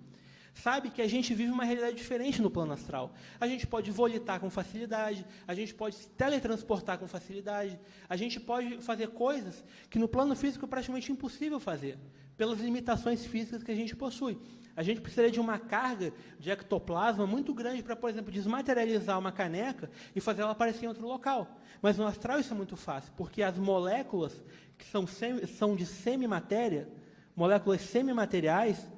sabe que a gente vive uma realidade diferente no plano astral. A gente pode volitar com facilidade, a gente pode se teletransportar com facilidade, a gente pode fazer coisas que no plano físico é praticamente impossível fazer, pelas limitações físicas que a gente possui. A gente precisaria de uma carga de ectoplasma muito grande para, por exemplo, desmaterializar uma caneca e fazer ela aparecer em outro local. Mas no astral isso é muito fácil, porque as moléculas que são de semimatéria, moléculas semimateriais,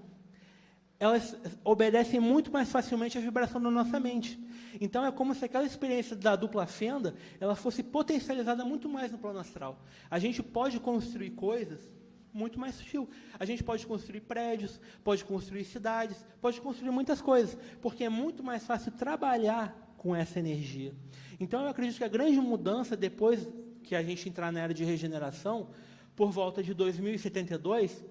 elas obedecem muito mais facilmente à vibração da nossa mente. Então, é como se aquela experiência da dupla fenda, ela fosse potencializada muito mais no plano astral. A gente pode construir coisas muito mais sutil. A gente pode construir prédios, pode construir cidades, pode construir muitas coisas, porque é muito mais fácil trabalhar com essa energia. Então, eu acredito que a grande mudança, depois que a gente entrar na era de regeneração, por volta de 2072,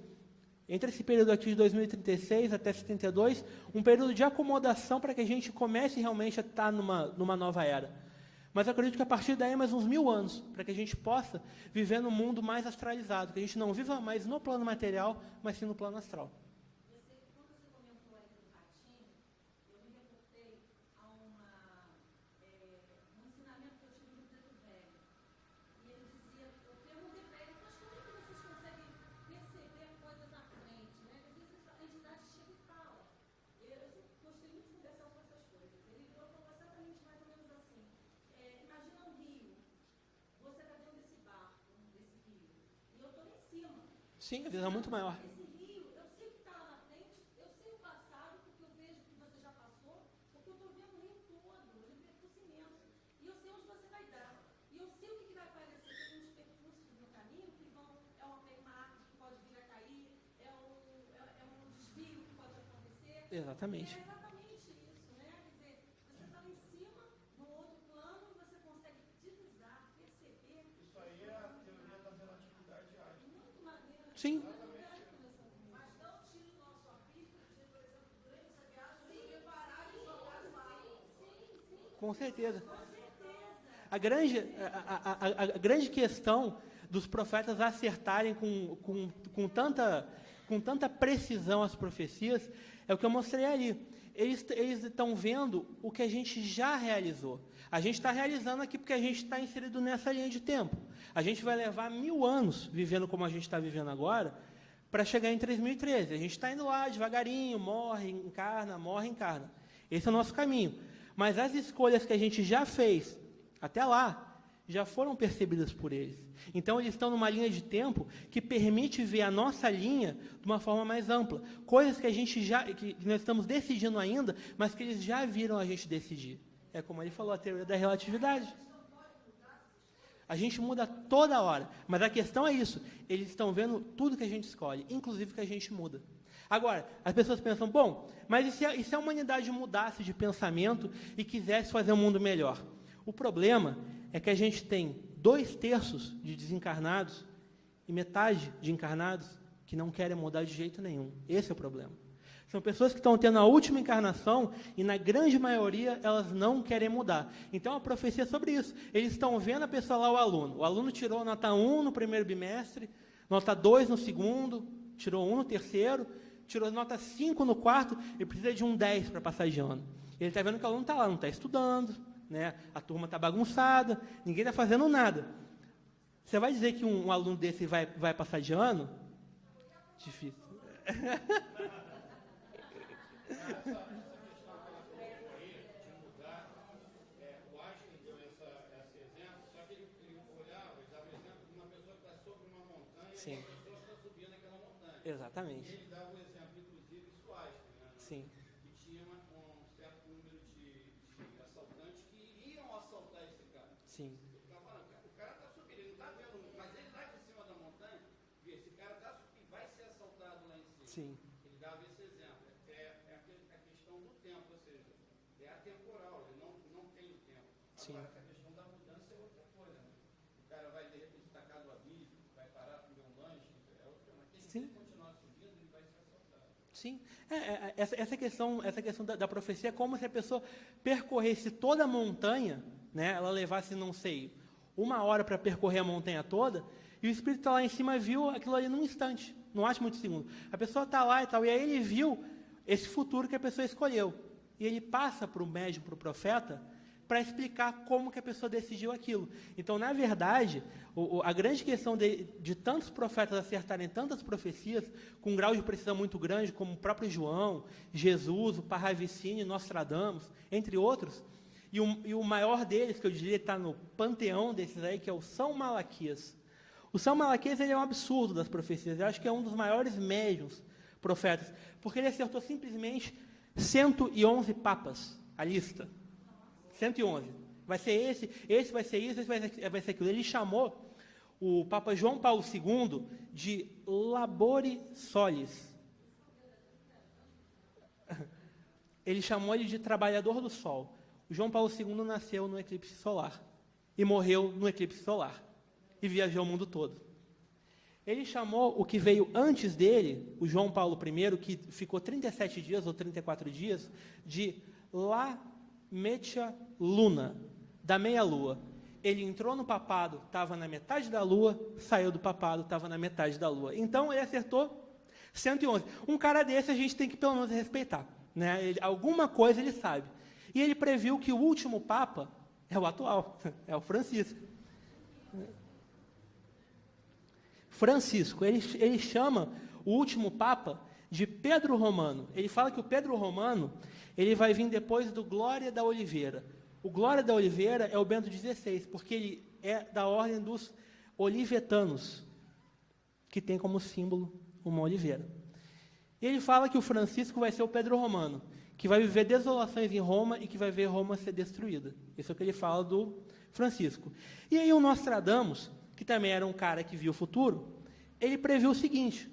entre esse período aqui de 2036 até 72, um período de acomodação para que a gente comece realmente a estar numa nova era. Mas eu acredito que a partir daí, mais uns 1000 anos, para que a gente possa viver num mundo mais astralizado, que a gente não viva mais no plano material, mas sim no plano astral. Quando você comentou aí do ratinho, eu me reportei a um ensinamento que eu tive no Preto Velho. E ele dizia, eu perguntei para ele, mas como é que vocês conseguem perceber coisas à frente? Né? Às vezes a entidade chega e fala. Eu sempre gostei muito de conversar sobre essas coisas. Ele falou exatamente mais ou menos assim. Imagina um rio, você está dentro desse barco, desse rio, e eu estou em cima. Sim, a visão é muito maior. Esse rio, eu sei o que está lá na frente, eu sei o passado, porque eu vejo que você já passou, porque eu estou vendo o rio todo, ele é um percurso imenso, e eu sei onde você vai dar, e eu sei o que vai aparecer, tem uns percursos no caminho que é uma árvore que pode vir a cair, é um desvio que pode acontecer. Exatamente. É exatamente isso, né? Quer dizer, você está lá em cima, no outro plano, e você consegue divisar, perceber. Isso aí é a teoria da relatividade ágil. Muito maneiro. Sim. Mas não tira o nosso arbítrio de, por exemplo, durante essa viagem, você parar e jogar de lado. Sim. Com certeza. A grande questão dos profetas acertarem com tanta precisão as profecias é o que eu mostrei ali. eles estão vendo o que a gente já realizou. A gente está realizando aqui porque a gente está inserido nessa linha de tempo. A gente vai levar 1000 anos vivendo como a gente está vivendo agora para chegar em 3013. A gente está indo lá devagarinho, morre, encarna. Esse é o nosso caminho. Mas as escolhas que a gente já fez até lá já foram percebidas por eles. Então, eles estão numa linha de tempo que permite ver a nossa linha de uma forma mais ampla. Coisas que a gente que nós estamos decidindo ainda, mas que eles já viram a gente decidir. É como ele falou, a teoria da relatividade. A gente muda toda hora, mas a questão é isso. Eles estão vendo tudo que a gente escolhe, inclusive que a gente muda. Agora, as pessoas pensam, bom, mas e se a humanidade mudasse de pensamento e quisesse fazer um mundo melhor? O problema é que a gente tem 2/3 de desencarnados e metade de encarnados que não querem mudar de jeito nenhum. Esse é o problema. São pessoas que estão tendo a última encarnação e, na grande maioria, elas não querem mudar. Então, a profecia é sobre isso. Eles estão vendo a pessoa lá, o aluno. O aluno tirou nota 1 no primeiro bimestre, nota 2 no segundo, tirou 1 no terceiro, tirou nota 5 no quarto e precisa de um 10 para passar de ano. Ele está vendo que o aluno está lá, não está estudando, né? A turma está bagunçada, ninguém está fazendo nada. Você vai dizer que um aluno desse vai passar de ano? Difícil. Essa questão que ela colocou aí, de mudar, o Einstein deu esse exemplo, só que ele olhava, ele dava o exemplo de uma pessoa que está sobre uma montanha Sim. e uma pessoa que está subindo aquela montanha. Exatamente. E ele dava o exemplo, inclusive, isso Einstein, né? Sim. Que tinha um certo número de assaltantes que iriam assaltar esse cara. Sim. Ele estava falando, o cara está subindo, ele não está vendo, mas ele lá de cima da montanha, vê, esse cara está subindo, vai ser assaltado lá em cima. Sim. Ele dava esse exemplo. É a questão do tempo, ou seja, é atemporal, ele não tem o tempo. Sim. Agora, a questão da mudança é outra coisa. Né? O cara vai, de repente, tacar do abismo, vai parar para comer um lanche, é outra coisa. Mas se ele continuar subindo, ele vai ser assaltado. Sim. Essa questão da profecia é como se a pessoa percorresse toda a montanha, né? Ela levasse, não sei, 1 hora para percorrer a montanha toda, e o Espírito está lá em cima viu aquilo ali num instante, não acho muito segundo. A pessoa está lá e tal, e aí ele viu esse futuro que a pessoa escolheu. E ele passa para o médium, para o profeta, para explicar como que a pessoa decidiu aquilo. Então, na verdade, a grande questão de tantos profetas acertarem tantas profecias, com um grau de precisão muito grande, como o próprio João, Jesus, o Parravicini, Nostradamus, entre outros, e o maior deles, que eu diria está no panteão desses aí, que é o São Malaquias. O São Malaquias ele é um absurdo das profecias. Eu acho que é um dos maiores médiuns profetas, porque ele acertou simplesmente 111 papas, a lista. 111. Vai ser esse vai ser isso, esse vai ser aquilo. Ele chamou o Papa João Paulo II de labore solis. Ele chamou ele de trabalhador do sol. O João Paulo II nasceu no eclipse solar e morreu no eclipse solar e viajou o mundo todo. Ele chamou o que veio antes dele, o João Paulo I, que ficou 37 dias ou 34 dias, de La Metia Luna, da meia-lua. Ele entrou no papado, estava na metade da lua, saiu do papado, estava na metade da lua. Então, ele acertou 111. Um cara desse a gente tem que, pelo menos, respeitar. Né? Alguma coisa ele sabe. E ele previu que o último Papa é o atual, é o Francisco. Francisco, ele chama o último Papa de Pedro Romano. Ele fala que o Pedro Romano ele vai vir depois do Glória da Oliveira. O Glória da Oliveira é o Bento XVI, porque ele é da ordem dos olivetanos, que tem como símbolo uma oliveira. E ele fala que o Francisco vai ser o Pedro Romano, que vai viver desolações em Roma e que vai ver Roma ser destruída. Isso é o que ele fala do Francisco. E aí o Nostradamus, que também era um cara que viu o futuro, ele previu o seguinte,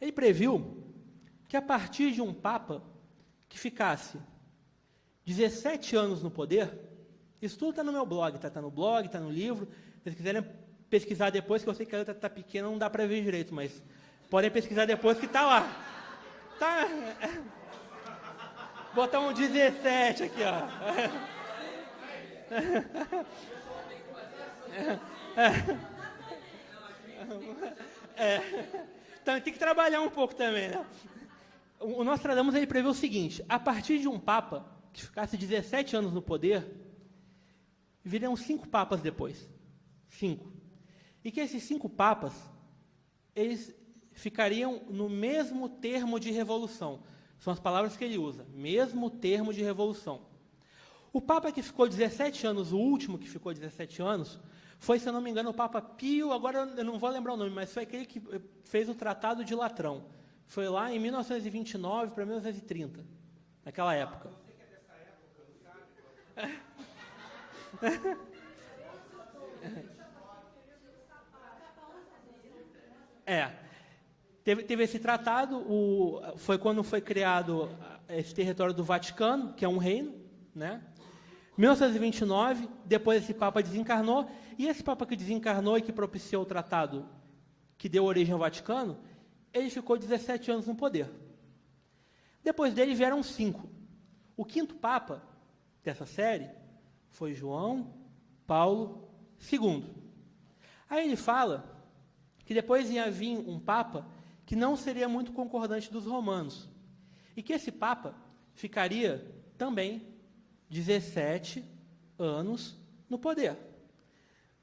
ele previu que a partir de um Papa que ficasse 17 anos no poder, isso tudo está no meu blog, está no blog, está no livro, se vocês quiserem pesquisar depois, que eu sei que a letra está pequena, não dá para ver direito, mas podem pesquisar depois que está lá. Tá, botar um 17 aqui, ó. Então tem que trabalhar um pouco também, né? O Nostradamus ele prevê o seguinte: a partir de um papa que ficasse 17 anos no poder, viriam 5 papas depois. 5. E que esses 5 papas, eles ficariam no mesmo termo de revolução. São as palavras que ele usa, mesmo termo de revolução. O papa que ficou 17 anos, o último que ficou 17 anos, foi, se eu não me engano, o Papa Pio, agora eu não vou lembrar o nome, mas foi aquele que fez o Tratado de Latrão. Foi lá em 1929 para 1930, naquela época. Você que é dessa época, não sabe? Teve esse tratado, foi quando foi criado esse território do Vaticano, que é um reino, né? 1929, depois esse Papa desencarnou, e esse Papa que desencarnou e que propiciou o tratado que deu origem ao Vaticano, ele ficou 17 anos no poder. Depois dele vieram 5. O 5º Papa dessa série foi João Paulo II. Aí ele fala que depois ia vir um Papa que não seria muito concordante dos romanos, e que esse Papa ficaria também 17 anos no poder.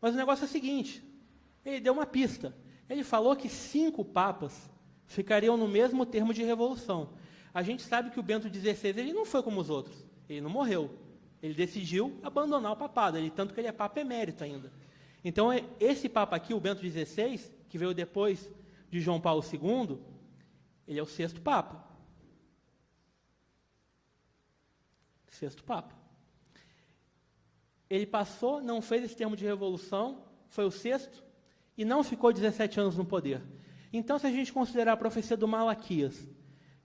Mas o negócio é o seguinte, ele deu uma pista. Ele falou que 5 papas ficariam no mesmo termo de revolução. A gente sabe que o Bento XVI ele não foi como os outros. Ele não morreu. Ele decidiu abandonar o papado, tanto que ele é Papa emérito ainda. Então, esse Papa aqui, o Bento XVI, que veio depois de João Paulo II, ele é o 6º Papa. 6º Papa. Ele passou, não fez esse termo de revolução, foi o 6º, e não ficou 17 anos no poder. Então, se a gente considerar a profecia do Malaquias,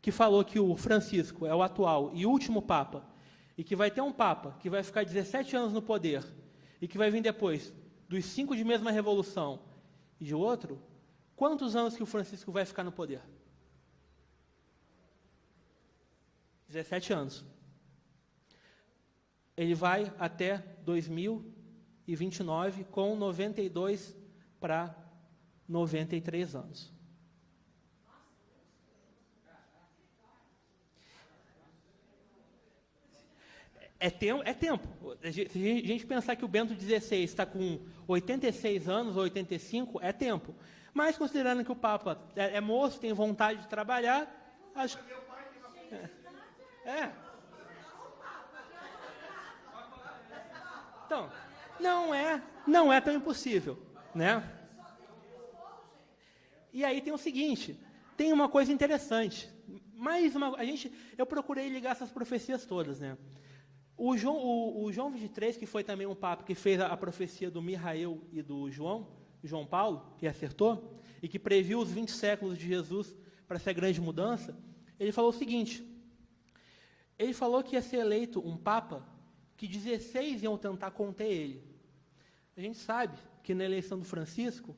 que falou que o Francisco é o atual e último Papa, e que vai ter um Papa que vai ficar 17 anos no poder, e que vai vir depois dos 5 de mesma revolução e de outro, quantos anos que o Francisco vai ficar no poder? 17 anos. Ele vai até 2029 com 92 para 93 anos. É tempo. Se a gente pensar que o Bento XVI está com 86 anos ou 85, é tempo. Mas, considerando que o Papa é moço, tem vontade de trabalhar, acho que... Então, não é tão impossível, né? E aí tem o seguinte, tem uma coisa interessante. Eu procurei ligar essas profecias todas, né? O João 23, que foi também um papa que fez a profecia do Mihael e do João Paulo, que acertou, e que previu os 20 séculos de Jesus para essa grande mudança, ele falou o seguinte, ele falou que ia ser eleito um papa que 16 iam tentar conter ele. A gente sabe que na eleição do Francisco,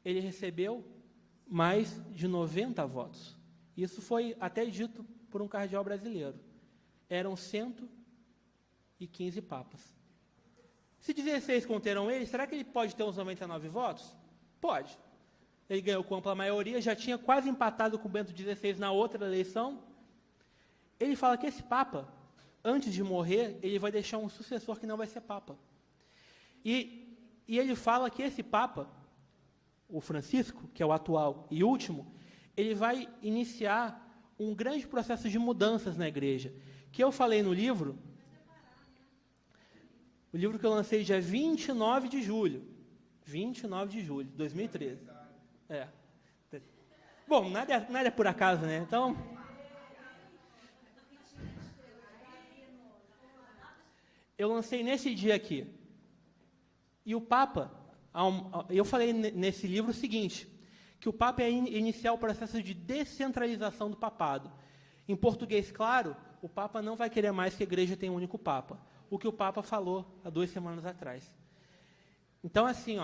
ele recebeu mais de 90 votos. Isso foi até dito por um cardeal brasileiro. Eram 115 papas. Se 16 conteram ele, será que ele pode ter uns 99 votos? Pode. Ele ganhou com ampla maioria, já tinha quase empatado com o Bento XVI na outra eleição. Ele fala que esse papa, antes de morrer, ele vai deixar um sucessor que não vai ser papa. E ele fala que esse papa, o Francisco, que é o atual e último, ele vai iniciar um grande processo de mudanças na igreja, que eu falei no livro, o livro que eu lancei dia 29 de julho de 2013. Bom, nada é por acaso, né? Então, eu lancei nesse dia aqui. E o Papa, eu falei nesse livro o seguinte, que o Papa ia iniciar o processo de descentralização do papado. Em português, claro, o Papa não vai querer mais que a igreja tenha um único Papa. O que o Papa falou há 2 semanas atrás. Então, assim,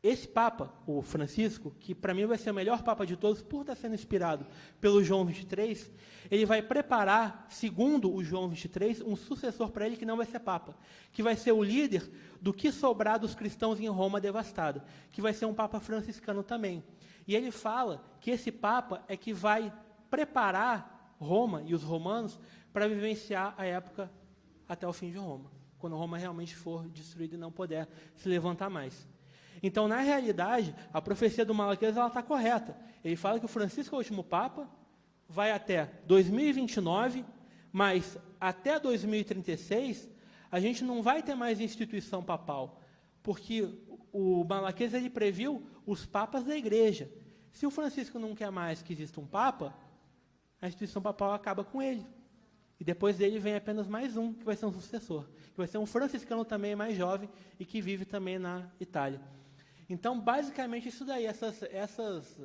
esse Papa, o Francisco, que para mim vai ser o melhor Papa de todos, por estar sendo inspirado pelo João 23, ele vai preparar, segundo o João 23, um sucessor para ele que não vai ser Papa, que vai ser o líder do que sobrar dos cristãos em Roma devastada, que vai ser um Papa franciscano também. E ele fala que esse Papa é que vai preparar Roma e os romanos para vivenciar a época até o fim de Roma, quando Roma realmente for destruída e não puder se levantar mais. Então, na realidade, a profecia do Malaquias está correta. Ele fala que o Francisco é o último Papa, vai até 2029, mas até 2036, a gente não vai ter mais instituição papal, porque o Malaquias ele previu os papas da igreja. Se o Francisco não quer mais que exista um papa, a instituição papal acaba com ele. E depois dele vem apenas mais um, que vai ser um sucessor, que vai ser um franciscano também mais jovem e que vive também na Itália. Então, basicamente, isso daí, essas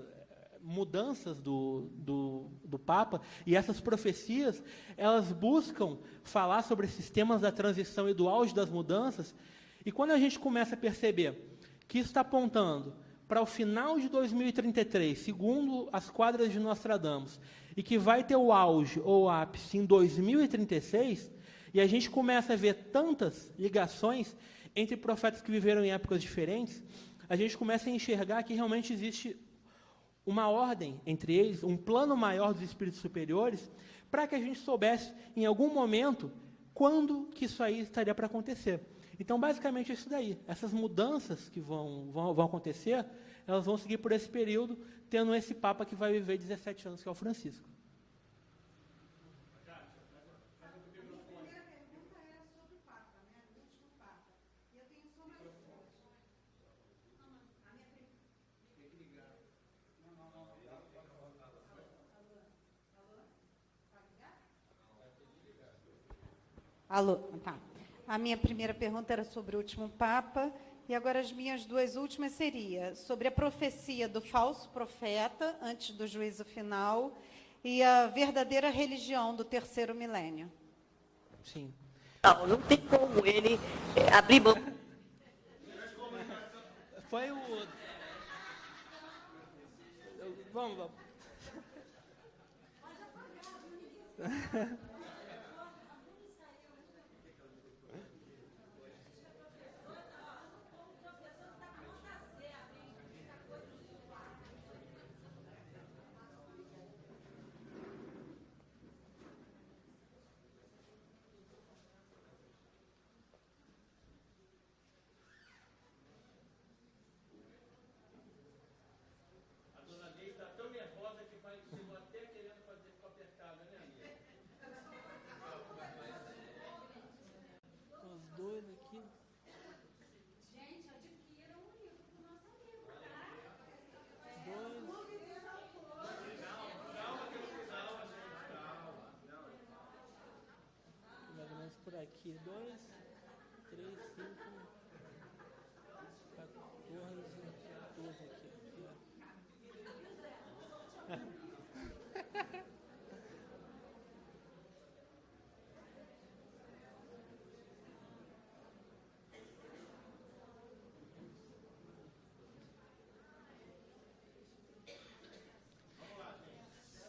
mudanças do Papa e essas profecias, elas buscam falar sobre esses temas da transição e do auge das mudanças, e quando a gente começa a perceber que isso está apontando para o final de 2033, segundo as quadras de Nostradamus, e que vai ter o auge ou o ápice em 2036, e a gente começa a ver tantas ligações entre profetas que viveram em épocas diferentes, a gente começa a enxergar que realmente existe uma ordem entre eles, um plano maior dos espíritos superiores, para que a gente soubesse, em algum momento, quando que isso aí estaria para acontecer. Então, basicamente, é isso daí. Essas mudanças que vão acontecer, elas vão seguir por esse período, tendo esse Papa que vai viver 17 anos, que é o Francisco. Alô, tá. A minha primeira pergunta era sobre o último Papa, e agora as minhas duas últimas seria sobre a profecia do falso profeta antes do juízo final e a verdadeira religião do terceiro milênio. Sim. Não tem como ele abrir mão. Foi o... Vamos. Por aqui, 2, 3, 5, 14, 12 aqui.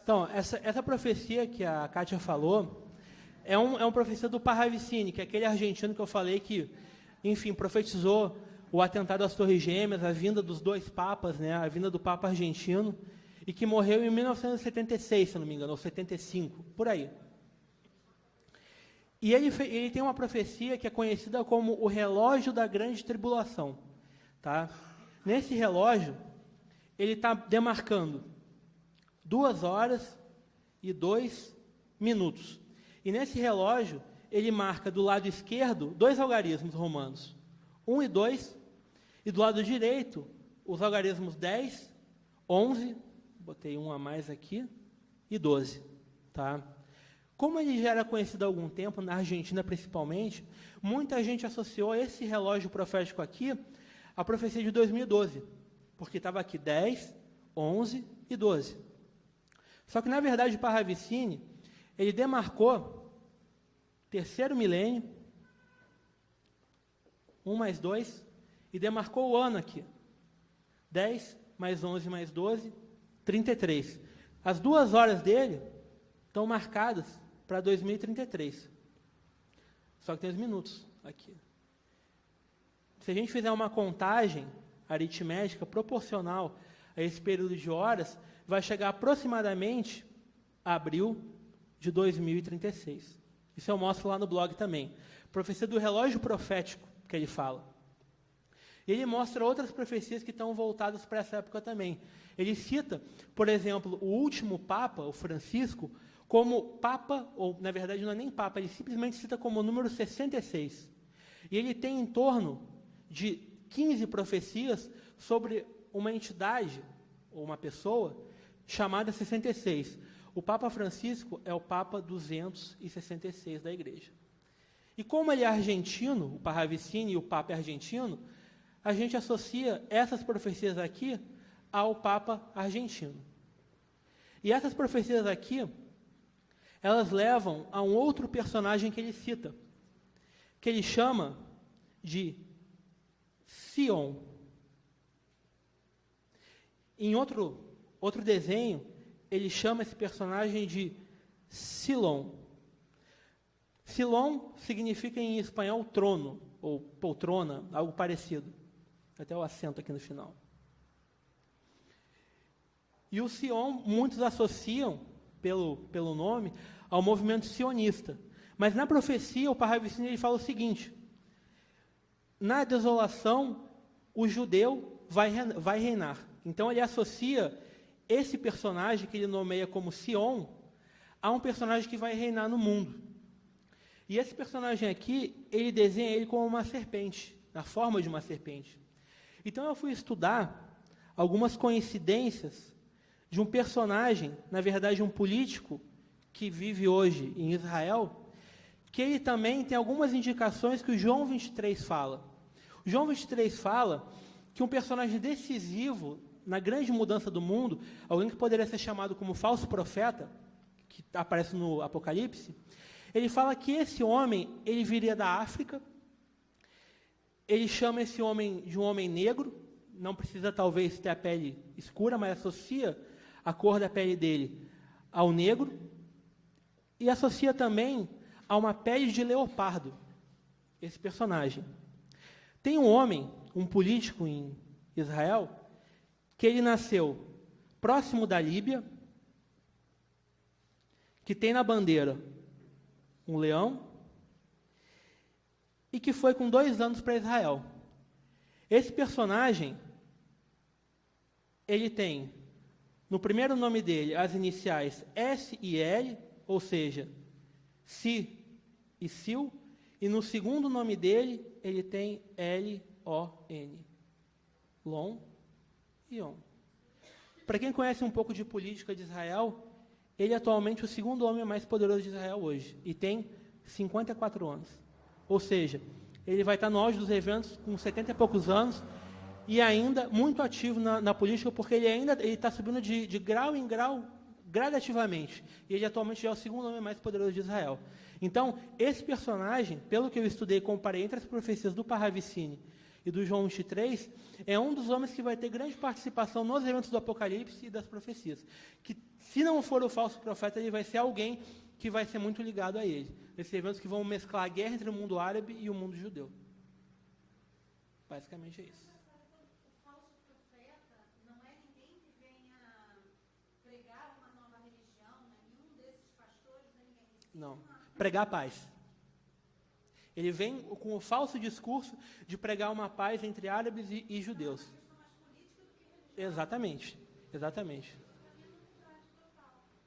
Então, essa profecia que a Kátia falou é uma profecia do Parravicini, que é aquele argentino que eu falei que, enfim, profetizou o atentado às Torres Gêmeas, a vinda dos dois papas, né, a vinda do Papa argentino, e que morreu em 1976, se não me engano, ou 75, por aí. E ele tem uma profecia que é conhecida como o relógio da grande tribulação. Tá? Nesse relógio, ele está demarcando 2 horas e 2 minutos. E nesse relógio, ele marca do lado esquerdo 2 algarismos romanos, 1 e 2, e do lado direito, os algarismos 10, 11, botei um a mais aqui, e 12. Tá? Como ele já era conhecido há algum tempo, na Argentina principalmente, muita gente associou esse relógio profético aqui à profecia de 2012, porque estava aqui 10, 11 e 12. Só que, na verdade, o Parravicini, ele demarcou terceiro milênio, 1 mais 2, e demarcou o ano aqui. 10 mais 11 mais 12, 33. As 2 horas dele estão marcadas para 2033. Só que tem os minutos aqui. Se a gente fizer uma contagem aritmética proporcional a esse período de horas, vai chegar aproximadamente a abril, de 2036. Isso eu mostro lá no blog também. Profecia do relógio profético, que ele fala. E ele mostra outras profecias que estão voltadas para essa época também. Ele cita, por exemplo, o último Papa, o Francisco, como Papa, ou na verdade não é nem Papa, ele simplesmente cita como o número 66. E ele tem em torno de 15 profecias sobre uma entidade, ou uma pessoa, chamada 66. O Papa Francisco é o Papa 266 da Igreja. E como ele é argentino, o Parravicini e o Papa é argentino, a gente associa essas profecias aqui ao Papa argentino. E essas profecias aqui, elas levam a um outro personagem que ele cita, que ele chama de Sion. Em outro desenho, ele chama esse personagem de Silon. Silon significa em espanhol trono, ou poltrona, algo parecido. Até o acento aqui no final. E o Sion, muitos associam, pelo nome, ao movimento sionista. Mas na profecia, o Parravicini ele fala o seguinte: na desolação, o judeu vai reinar. Então ele associa esse personagem, que ele nomeia como Sion, a um personagem que vai reinar no mundo. E esse personagem aqui, ele desenha ele como uma serpente, na forma de uma serpente. Então eu fui estudar algumas coincidências de um personagem, na verdade um político, que vive hoje em Israel, que ele também tem algumas indicações que o João 23 fala. O João 23 fala que um personagem decisivo na grande mudança do mundo, alguém que poderia ser chamado como falso profeta, que aparece no Apocalipse, ele fala que esse homem, ele viria da África, ele chama esse homem de um homem negro, não precisa talvez ter a pele escura, mas associa a cor da pele dele ao negro, e associa também a uma pele de leopardo, esse personagem. Tem um homem, um político em Israel, que ele nasceu próximo da Líbia, que tem na bandeira um leão, e que foi com 2 anos para Israel. Esse personagem, ele tem, no primeiro nome dele, as iniciais S e L, ou seja, Si e Sil, e no segundo nome dele, ele tem L-O-N, Lon e On. Para quem conhece um pouco de política de Israel, ele é atualmente o segundo homem mais poderoso de Israel hoje, e tem 54 anos. Ou seja, ele vai estar no auge dos eventos com 70 e poucos anos, e ainda muito ativo na política, porque ele está subindo de grau em grau, gradativamente. E ele atualmente já é o segundo homem mais poderoso de Israel. Então, esse personagem, pelo que eu estudei e comparei entre as profecias do Parravicini e do João 23, é um dos homens que vai ter grande participação nos eventos do Apocalipse e das profecias. Que, se não for o falso profeta, ele vai ser alguém que vai ser muito ligado a ele. Esses eventos que vão mesclar a guerra entre o mundo árabe e o mundo judeu. Basicamente é isso. O falso profeta não é ninguém que venha pregar uma nova religião, né? Nenhum desses pastores, ninguém. Não. Pregar a paz. Ele vem com o falso discurso de pregar uma paz entre árabes e judeus. Exatamente. Exatamente.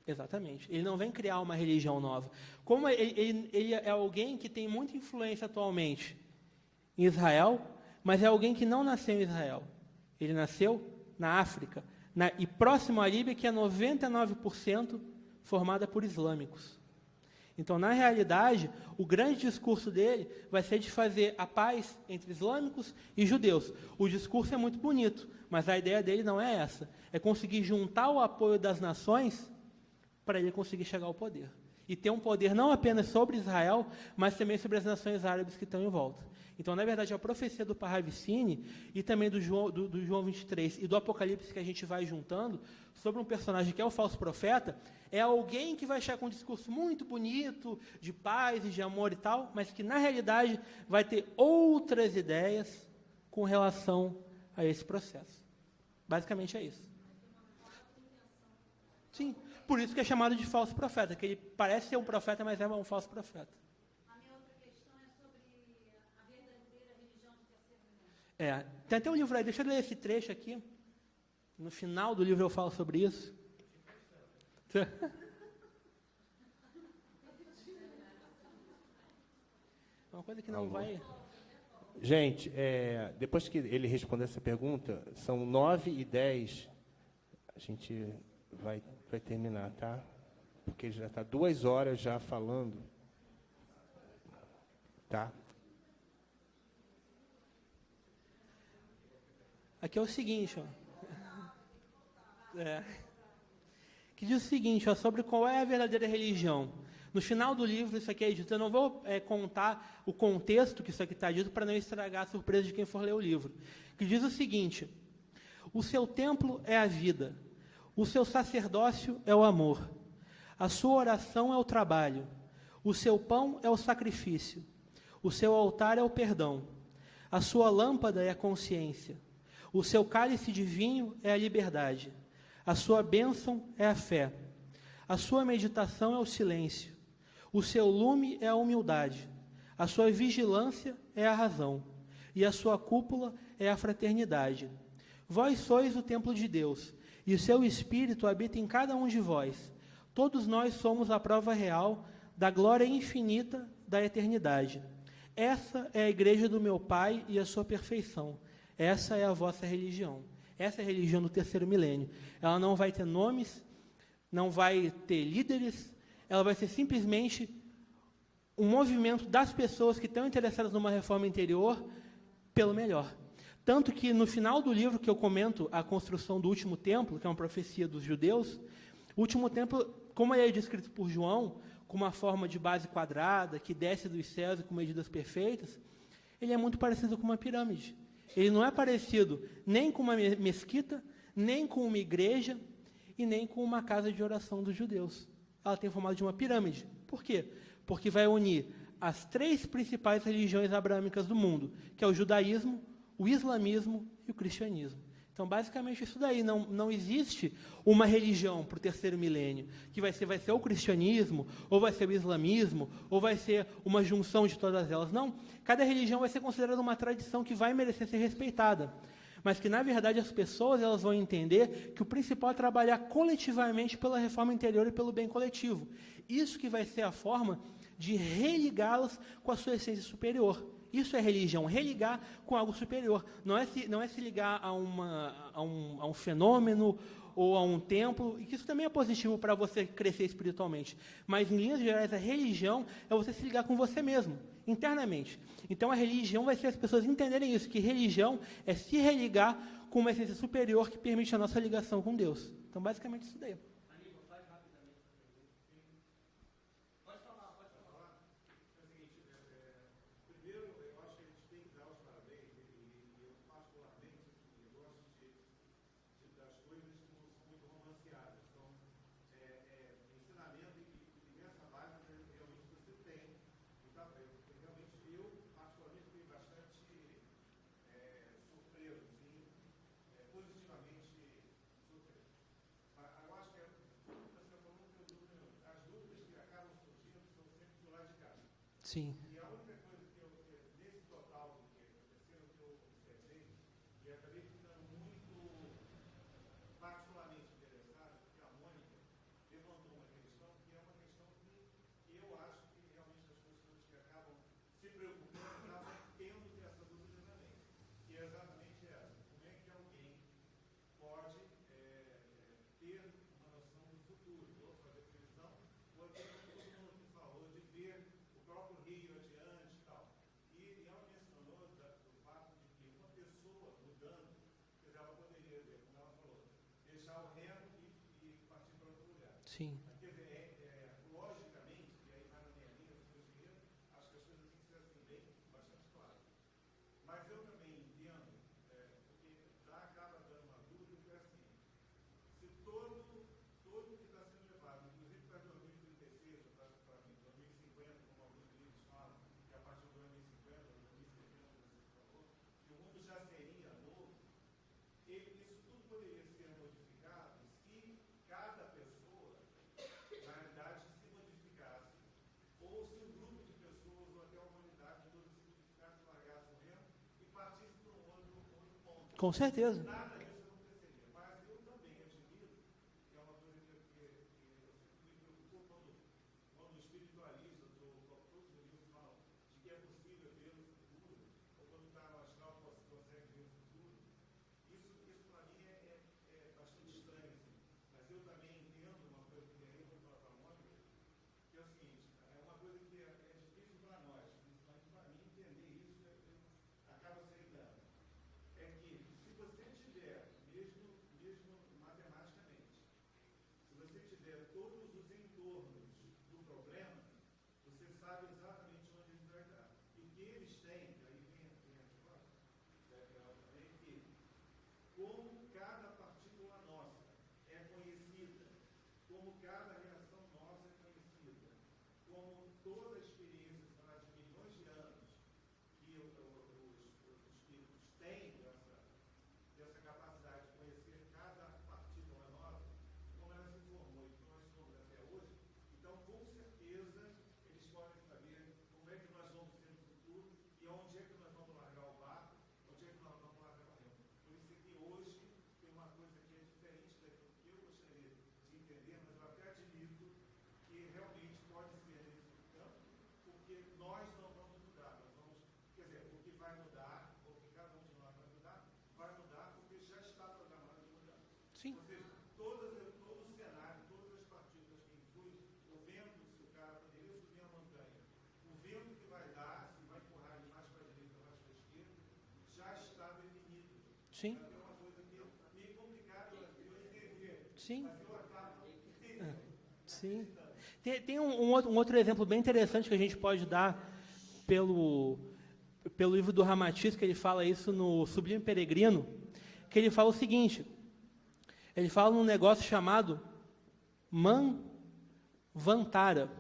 Exatamente. Ele não vem criar uma religião nova. Como ele é alguém que tem muita influência atualmente em Israel, mas é alguém que não nasceu em Israel. Ele nasceu na África, e próximo à Líbia, que é 99% formada por islâmicos. Então, na realidade, o grande discurso dele vai ser de fazer a paz entre islâmicos e judeus. O discurso é muito bonito, mas a ideia dele não é essa. É conseguir juntar o apoio das nações para ele conseguir chegar ao poder. E ter um poder não apenas sobre Israel, mas também sobre as nações árabes que estão em volta. Então, na verdade, a profecia do Parravicini e também do João 23 e do Apocalipse que a gente vai juntando, sobre um personagem que é o falso profeta, é alguém que vai chegar com um discurso muito bonito, de paz e de amor e tal, mas que, na realidade, vai ter outras ideias com relação a esse processo. Basicamente é isso. Sim. Por isso que é chamado de falso profeta, que ele parece ser um profeta, mas é um falso profeta. A minha outra questão é sobre a verdadeira religião do terceiro milênio. Tem até um livro aí, deixa eu ler esse trecho aqui. No final do livro eu falo sobre isso. Uma coisa que não vai... Gente, depois que ele responder essa pergunta, são 9h10, a gente vai terminar, tá? Porque já está 2 horas já falando. Tá? Aqui é o seguinte, ó. Que diz o seguinte, ó, sobre qual é a verdadeira religião. No final do livro, isso aqui é dito. Eu não vou contar o contexto que isso aqui está dito para não estragar a surpresa de quem for ler o livro. Que diz o seguinte: o seu templo é a vida, o seu sacerdócio é o amor, a sua oração é o trabalho, o seu pão é o sacrifício, o seu altar é o perdão, a sua lâmpada é a consciência, o seu cálice de vinho é a liberdade, a sua bênção é a fé, a sua meditação é o silêncio, o seu lume é a humildade, a sua vigilância é a razão, e a sua cúpula é a fraternidade. Vós sois o templo de Deus, e o seu Espírito habita em cada um de vós. Todos nós somos a prova real da glória infinita da eternidade. Essa é a igreja do meu Pai e a sua perfeição. Essa é a vossa religião. Essa é a religião do terceiro milênio. Ela não vai ter nomes, não vai ter líderes, ela vai ser simplesmente um movimento das pessoas que estão interessadas numa reforma interior pelo melhor. Tanto que no final do livro que eu comento a construção do último templo, que é uma profecia dos judeus, o último templo, como ele é descrito por João, com uma forma de base quadrada, que desce dos céus e com medidas perfeitas, ele é muito parecido com uma pirâmide. Ele não é parecido nem com uma mesquita, nem com uma igreja e nem com uma casa de oração dos judeus. Ela tem o formato de uma pirâmide. Por quê? Porque vai unir as 3 principais religiões abraâmicas do mundo, que é o judaísmo, o islamismo e o cristianismo. Então, basicamente, isso daí. Não existe uma religião para o terceiro milênio, que vai ser o cristianismo, ou vai ser o islamismo, ou vai ser uma junção de todas elas. Não. Cada religião vai ser considerada uma tradição que vai merecer ser respeitada. Mas que, na verdade, as pessoas elas vão entender que o principal é trabalhar coletivamente pela reforma interior e pelo bem coletivo. Isso que vai ser a forma de religá-las com a sua essência superior. Isso é religião, religar com algo superior. Não é se ligar a um fenômeno ou a um templo, e que isso também é positivo para você crescer espiritualmente. Mas, em linhas gerais, a religião é você se ligar com você mesmo, internamente. Então, a religião vai ser as pessoas entenderem isso, que religião é se religar com uma essência superior que permite a nossa ligação com Deus. Então, basicamente, isso daí. Sim. E a única coisa que nesse total do que aconteceu, que eu observei, e acabei ficando muito particularmente interessado, porque a Mônica levantou uma questão que é uma questão que eu acho que realmente as pessoas que acabam se preocupando acabam tendo essa dúvida também. Que é exatamente essa. Como é que alguém pode ter uma noção do futuro, ou fazer previsão, ou até todo mundo que falou de ver o próprio Rio adiante e tal. E ela mencionou do fato de que uma pessoa mudando, quer dizer, ela poderia, como ela falou, deixar o remo e partir para outro lugar. Sim. Quer dizer, logicamente, e aí vai na minha linha do seu dinheiro, acho que as coisas têm que ser assim, bem, bastante claras. Mas eu também entendo, porque já acaba dando uma dúvida, que é assim, se todo que está sendo levado, inclusive para 2036, ou para 2050, como alguns livros falam, que a partir de 2050, 2070, como você falou, que o mundo já seria novo, isso tudo poderia ser modificado se cada pessoa Com certeza. Nada disso aconteceria. Mas eu também admito, que é uma coisa que eu sempre me preocupo quando espiritualistas ou todos os livros falam de que é possível ver o futuro, ou quando está no astral você consegue ver o futuro. Isso para mim é bastante estranho, assim. Mas eu também entendo uma coisa que aí eu vou falar para a Mônica, que é o seguinte, é uma coisa que é difícil para nós, principalmente para mim entender isso, acaba aceitando. É que se você tiver, mesmo matematicamente, se você tiver todos os entornos do problema, você sabe exatamente onde ele vai dar. E o que eles têm, aí vem a resposta, também, que como cada partícula nossa é conhecida, como cada reação nossa é conhecida, como toda a experiência será de milhões de anos que os espíritos têm dessa capacidade de conhecer cada partícula nossa, como ela se formou e como nós somos até hoje, então com certeza eles podem saber como é que nós vamos ser no futuro e onde é que nós vamos largar o barco, onde é que nós vamos largar o remo. Por isso é que hoje tem uma coisa que é diferente daquilo que eu gostaria de entender, mas eu até admito que realmente pode ser nesse campo, porque nós não vamos mudar, nós vamos, quer dizer, o que vai mudar, ou que cada um de nós vai mudar porque já está programado de mudar. Sim. Ou seja, todo o cenário, todas as partículas que influem, o vento, se o cara poderia subir a montanha, o vento que vai dar, se vai empurrar ele mais para a direita ou mais para a esquerda, já está definido. Sim. É uma coisa que é meio complicada de eu entender, Sim. mas eu acabo entendendo. Sim. Tem um outro exemplo bem interessante que a gente pode dar pelo livro do Ramatiz, que ele fala isso no Sublime Peregrino, que ele fala o seguinte, ele fala num negócio chamado Manvantara,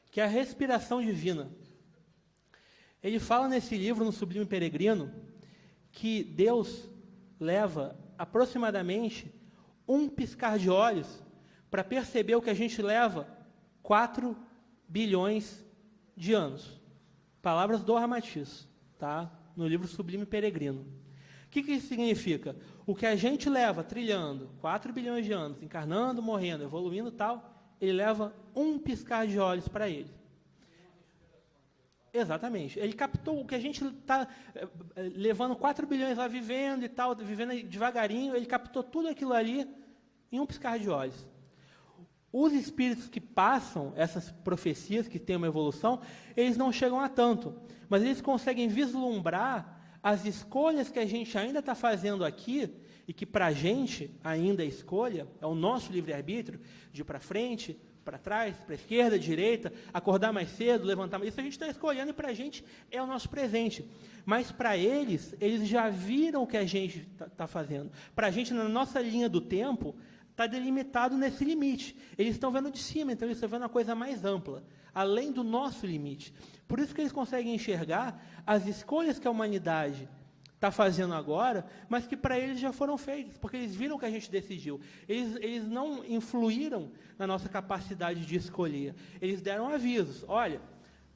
que é a respiração divina. Ele fala nesse livro, no Sublime Peregrino, que Deus leva aproximadamente um piscar de olhos para perceber o que a gente leva 4 bilhões de anos. Palavras do Ramatiz, tá? No livro Sublime Peregrino. O que isso significa? O que a gente leva trilhando 4 bilhões de anos, encarnando, morrendo, evoluindo e tal, ele leva um piscar de olhos para ele. Exatamente. Ele captou o que a gente está levando 4 bilhões lá vivendo e tal, vivendo devagarinho, ele captou tudo aquilo ali em um piscar de olhos. Os espíritos que passam essas profecias, que têm uma evolução, eles não chegam a tanto, mas eles conseguem vislumbrar as escolhas que a gente ainda está fazendo aqui, e que para a gente ainda é escolha, é o nosso livre-arbítrio, de ir para frente, para trás, para a esquerda, direita, acordar mais cedo, levantar mais. Isso a gente está escolhendo e para a gente é o nosso presente. Mas para eles já viram o que a gente está fazendo. Para a gente, na nossa linha do tempo, está delimitado nesse limite. Eles estão vendo de cima, então eles estão vendo uma coisa mais ampla, além do nosso limite. Por isso que eles conseguem enxergar as escolhas que a humanidade está fazendo agora, mas que para eles já foram feitas, porque eles viram o que a gente decidiu. Eles não influíram na nossa capacidade de escolher. Eles deram avisos. Olha,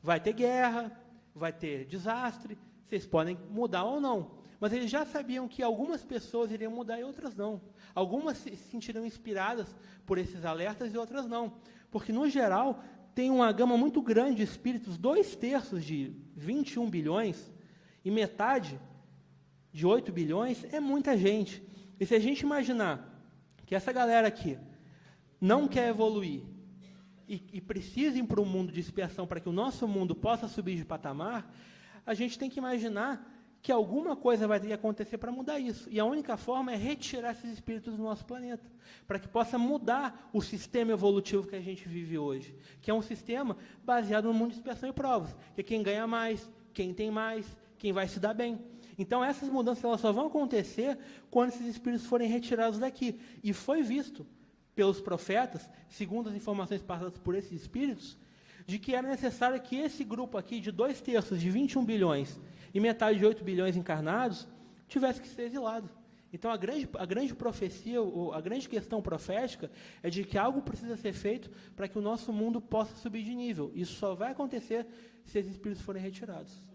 vai ter guerra, vai ter desastre, vocês podem mudar ou não. Mas eles já sabiam que algumas pessoas iriam mudar e outras não. Algumas se sentiriam inspiradas por esses alertas e outras não. Porque, no geral, tem uma gama muito grande de espíritos, 2/3 de 21 bilhões, e metade de 8 bilhões é muita gente. E se a gente imaginar que essa galera aqui não quer evoluir e precisa ir para um mundo de expiação para que o nosso mundo possa subir de patamar, a gente tem que imaginar que alguma coisa vai ter que acontecer para mudar isso. E a única forma é retirar esses espíritos do nosso planeta, para que possa mudar o sistema evolutivo que a gente vive hoje, que é um sistema baseado no mundo de expiação e provas, que é quem ganha mais, quem tem mais, quem vai se dar bem. Então, essas mudanças elas só vão acontecer quando esses espíritos forem retirados daqui. E foi visto pelos profetas, segundo as informações passadas por esses espíritos, de que era necessário que esse grupo aqui, de 2/3 de 21 bilhões e metade de 8 bilhões encarnados, tivesse que ser exilado. Então, a grande profecia, ou a grande questão profética, é de que algo precisa ser feito para que o nosso mundo possa subir de nível. Isso só vai acontecer se esses espíritos forem retirados.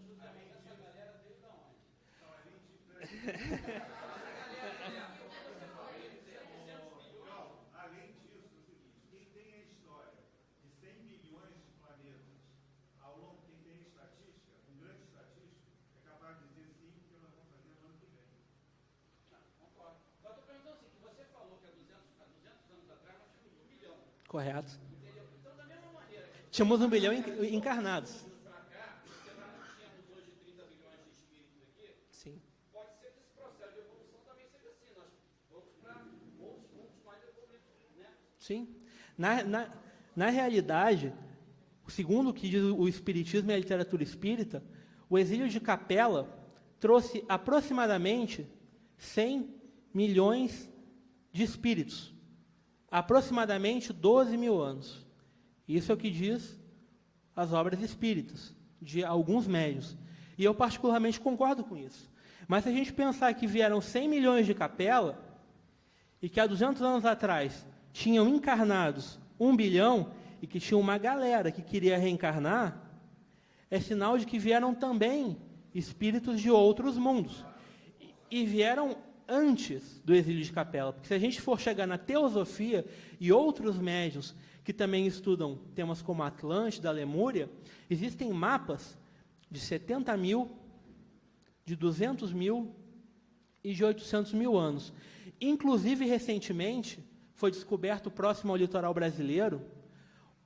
Além disso, é o seguinte, quem tem a história de 100 bilhões de planetas ao longo, quem tem estatística, um grande estatístico, é capaz de dizer sim, porque nós vamos fazer no ano que vem. Concordo. Eu estou perguntando assim, que você falou que há 200 anos atrás nós tínhamos 1 bilhão. Correto. Entendeu? Então, da mesma maneira que Tínhamos 1 bilhão encarnados. para cá, porque nós não tínhamos hoje 30 bilhões de espíritos aqui, Sim. pode ser que esse processo de evolução também seja assim. Nós vamos para outros mundos mais evoluídos, né? Sim. Na realidade, segundo o que diz o Espiritismo e a literatura espírita, o exílio de Capela trouxe aproximadamente 100 milhões de espíritos. Aproximadamente 12 mil anos. Isso é o que diz as obras espíritas, de alguns médiuns. E eu particularmente concordo com isso. Mas se a gente pensar que vieram 100 milhões de Capela, e que há 200 anos atrás tinham encarnados 1 bilhão, e que tinha uma galera que queria reencarnar, é sinal de que vieram também espíritos de outros mundos. E vieram antes do exílio de Capela. Porque se a gente for chegar na teosofia e outros médiuns que também estudam temas como Atlântida, Lemúria, existem mapas de 70 mil, de 200 mil e de 800 mil anos. Inclusive, recentemente, foi descoberto próximo ao litoral brasileiro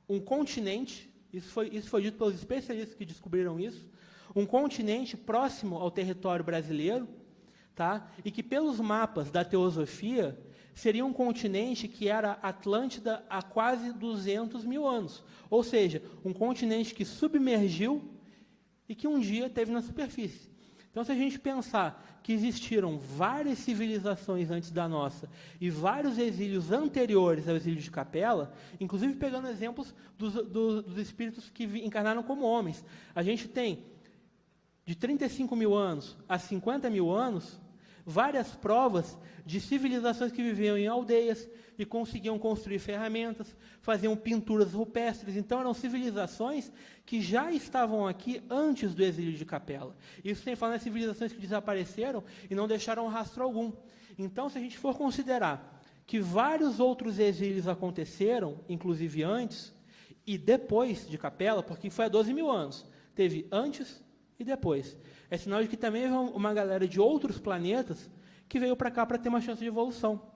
um continente, isso foi dito pelos especialistas que descobriram isso, um continente próximo ao território brasileiro, tá? E que pelos mapas da teosofia seria um continente que era Atlântida há quase 200 mil anos. Ou seja, um continente que submergiu e que um dia teve na superfície. Então, se a gente pensar que existiram várias civilizações antes da nossa e vários exílios anteriores ao exílio de Capela, inclusive pegando exemplos dos espíritos que encarnaram como homens, a gente tem de 35 mil anos a 50 mil anos, várias provas de civilizações que viviam em aldeias e conseguiam construir ferramentas, faziam pinturas rupestres. Então, eram civilizações que já estavam aqui antes do exílio de Capela. Isso sem falar nas civilizações que desapareceram e não deixaram rastro algum. Então, se a gente for considerar que vários outros exílios aconteceram, inclusive antes e depois de Capela, porque foi há 12 mil anos, teve antes e depois. É sinal de que também é uma galera de outros planetas que veio para cá para ter uma chance de evolução.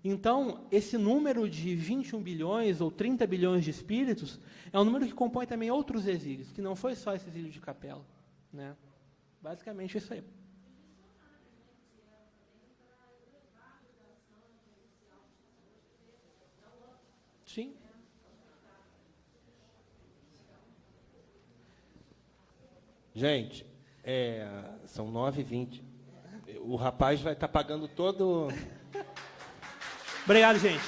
Então, esse número de 21 bilhões ou 30 bilhões de espíritos é um número que compõe também outros exílios, que não foi só esse exílio de Capela, né? Basicamente isso aí. Sim. Gente, são 9h20. O rapaz vai estar pagando todo... Obrigado, gente.